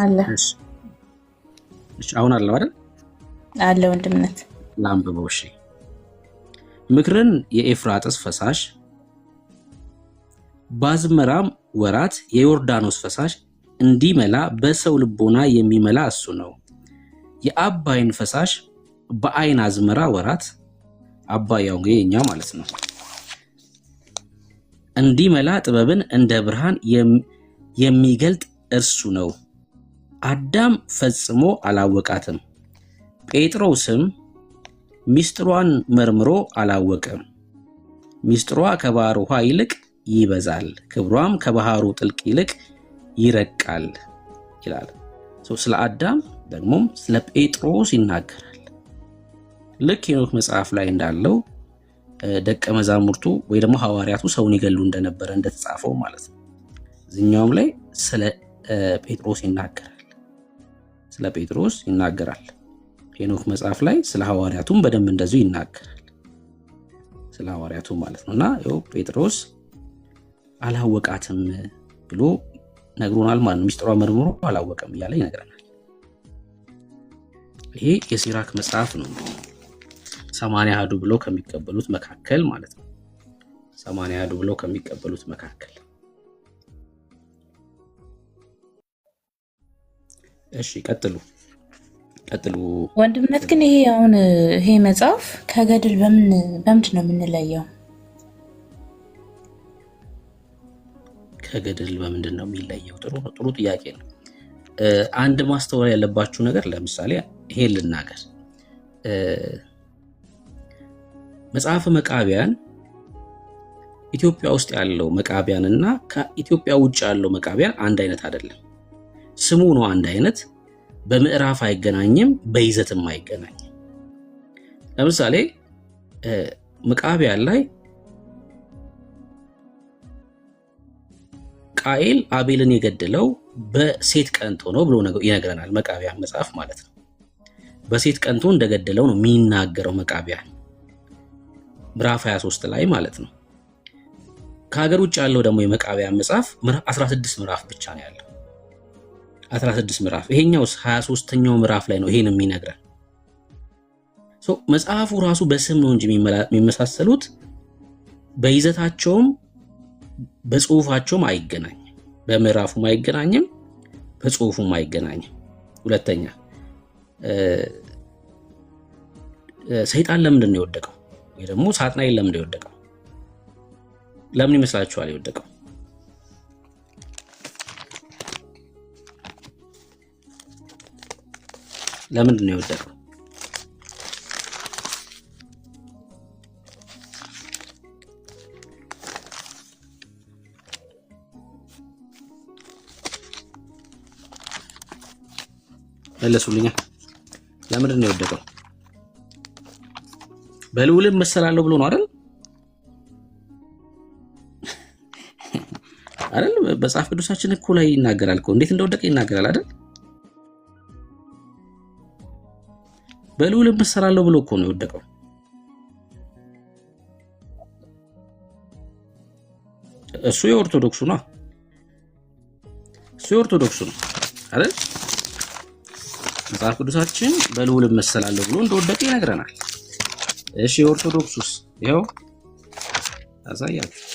አለ አሁን አለው አይደል? አለ ወንድምነት ላንብበው። እሺ ምክርን የኤፍራጥስ ፈሳሽ ባዝመራም ወራት የዮርዳኖስ ፈሳሽ እንዲመላ በሰው ልቦና የሚመላ እሱ ነው። የአባይን ፈሳሽ በአይን አዝመራ ወራት አባይ ያው የኛ ማለት ነው እንዲመላ ጥበብን እንደ ብርሃን የሚገልጥ እርሱ ነው። አዳም ፈጽሞ አላወቃትም፣ ጴጥሮስም ሚስጥሯን መርምሮ አላወቀም። ሚስጥሯ ከባህር ውሃ ይልቅ ይበዛል፣ ክብሯም ከባህሩ ጥልቅ ይልቅ ይረቃል ይላል። ስለ አዳም ደግሞም ስለ ጴጥሮስ ይናገራል። ልክ ሄኖክ መጽሐፍ ላይ እንዳለው ደቀ መዛሙርቱ ወይ ደግሞ ሐዋርያቱ ሰውን ይገሉ እንደነበረ እንደተጻፈው ማለት ነው። እዚህኛውም ላይ ስለ ጴጥሮስ ይናገራል። ስለ ጴጥሮስ ይናገራል። ሄኖክ መጽሐፍ ላይ ስለ ሐዋርያቱም በደንብ እንደዚሁ ይናገራል። ስለ ሐዋርያቱ ማለት ነውና ይኸው ጴጥሮስ አላወቃትም ብሎ ነግሮናል ማለት ነው። ሚስጥሯ መርምሮ አላወቀም እያለ ይነግረናል። ይሄ የሲራክ መጽሐፍ ነው። 80 አሐዱ ብለው ከሚቀበሉት መካከል ማለት ነው። 80 አሐዱ ብለው ከሚቀበሉት መካከል እሺ ቀጥሉ። ወንድምነት ግን ይሄ አሁን ይሄ መጽሐፍ ከገድል በምንድን ነው የምንለየው? ከገድል በምንድን ነው የሚለየው? ጥሩ ጥያቄ ነው። አንድ ማስተዋል ያለባችሁ ነገር ለምሳሌ ይሄን ልናገር። መጽሐፈ መቃቢያን ኢትዮጵያ ውስጥ ያለው መቃቢያን እና ከኢትዮጵያ ውጭ ያለው መቃቢያን አንድ አይነት አይደለም። ስሙ ነው አንድ አይነት፣ በምዕራፍ አይገናኝም፣ በይዘትም አይገናኝም። ለምሳሌ መቃቢያን ላይ ቃኤል አቤልን የገደለው በሴት ቀንቶ ነው ብሎ ይነግረናል መቃቢያን መጽሐፍ ማለት ነው። በሴት ቀንቶ እንደገደለው ነው የሚናገረው መቃቢያን ምዕራፍ 23 ላይ ማለት ነው። ከሀገር ውጭ ያለው ደግሞ የመቃቢያን መጽሐፍ 16 ምዕራፍ ብቻ ነው ያለው። 16 ምዕራፍ። ይሄኛው 23ኛው ምዕራፍ ላይ ነው ይሄን የሚነግረን። መጽሐፉ ራሱ በስም ነው እንጂ የሚመሳሰሉት በይዘታቸውም በጽሁፋቸውም አይገናኝም። በምዕራፉም አይገናኝም፣ በጽሁፉም አይገናኝም። ሁለተኛ ሰይጣን ለምንድን ነው የወደቀው? ወይ ደግሞ ሳጥናኤል ለምንድን ነው የወደቀው? ለምን ይመስላችኋል የወደቀው? ለምንድን ነው የወደቀው? መለሱልኛ። ለምንድን ነው የወደቀው? በልዑልም መሰላለሁ ብሎ ነው አይደል? አይደል? በመጽሐፍ ቅዱሳችን እኮ ላይ ይናገራል እኮ እንዴት እንደወደቀ ይናገራል አይደል? በልዑልም መሰላለሁ ብሎ እኮ ነው የወደቀው። እሱ የኦርቶዶክሱ ነው አይደል? መጽሐፍ ቅዱሳችን በልዑልም መሰላለሁ ብሎ እንደወደቀ ይነግረናል። እሺ ኦርቶዶክሱስ ይኸው አሳያችሁ።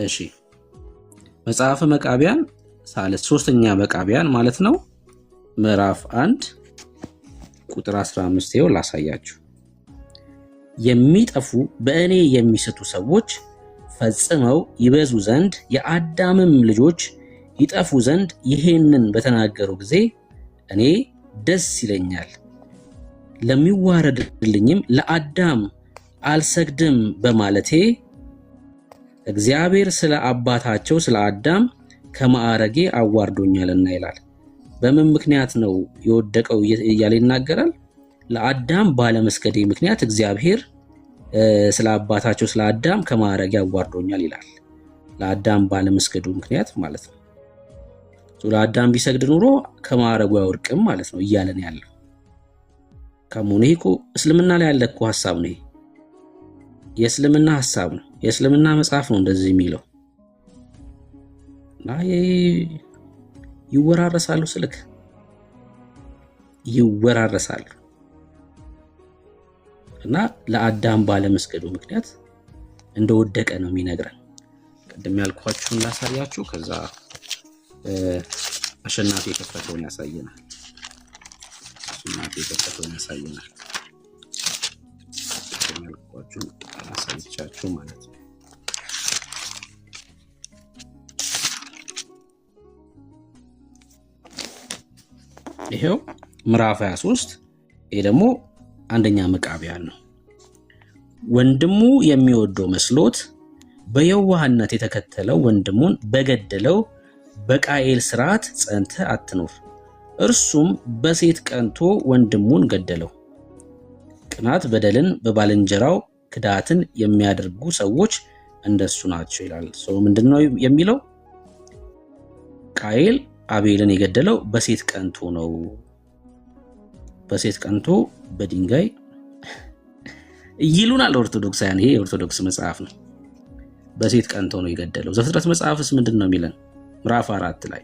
እሺ መጽሐፈ መቃቢያን ሳልስ 3ኛ መቃቢያን ማለት ነው ምዕራፍ 1 ቁጥር 15 ይኸው ላሳያችሁ። የሚጠፉ በእኔ የሚስቱ ሰዎች ፈጽመው ይበዙ ዘንድ የአዳምም ልጆች ይጠፉ ዘንድ ይሄንን በተናገሩ ጊዜ እኔ ደስ ይለኛል፣ ለሚዋረድልኝም ለአዳም አልሰግድም በማለቴ እግዚአብሔር ስለ አባታቸው ስለ አዳም ከማዕረጌ አዋርዶኛልና ይላል። በምን ምክንያት ነው የወደቀው እያለ ይናገራል። ለአዳም ባለመስገዴ ምክንያት እግዚአብሔር ስለ አባታቸው ስለ አዳም ከማዕረጌ አዋርዶኛል ይላል። ለአዳም ባለመስገዱ ምክንያት ማለት ነው። ለአዳም ቢሰግድ ኑሮ ከማዕረጉ አይወርቅም ማለት ነው እያለን ያለው ከመሆኑ ይሄ እኮ እስልምና ላይ ያለ እኮ ሀሳብ ነው። የእስልምና ሀሳብ ነው። የእስልምና መጽሐፍ ነው እንደዚህ የሚለው እና ይወራረሳሉ፣ ስልክ ይወራረሳሉ እና ለአዳም ባለመስገዱ ምክንያት እንደወደቀ ነው የሚነግረን። ቅድም ያልኳችሁን ላሳያችሁ፣ ከዛ አሸናፊ የከፈተውን ያሳየናል። ያልኳችሁን አሳይቻችሁ ማለት ነው። ይሄው ምዕራፍ 23 ይሄ ደግሞ አንደኛ መቃቢያን ነው። ወንድሙ የሚወደው መስሎት በየዋህነት የተከተለው ወንድሙን በገደለው በቃኤል ስርዓት ጸንተ አትኑር። እርሱም በሴት ቀንቶ ወንድሙን ገደለው። ቅናት በደልን በባልንጀራው ክዳትን የሚያደርጉ ሰዎች እንደሱ ናቸው ይላል። ሰው ምንድነው የሚለው? ቃኤል አቤልን የገደለው በሴት ቀንቶ ነው። በሴት ቀንቶ በድንጋይ ይሉናል ኦርቶዶክሳውያን። ይሄ የኦርቶዶክስ መጽሐፍ ነው። በሴት ቀንቶ ነው የገደለው። ዘፍጥረት መጽሐፍስ ምንድን ነው የሚለን? ምዕራፍ 4 ላይ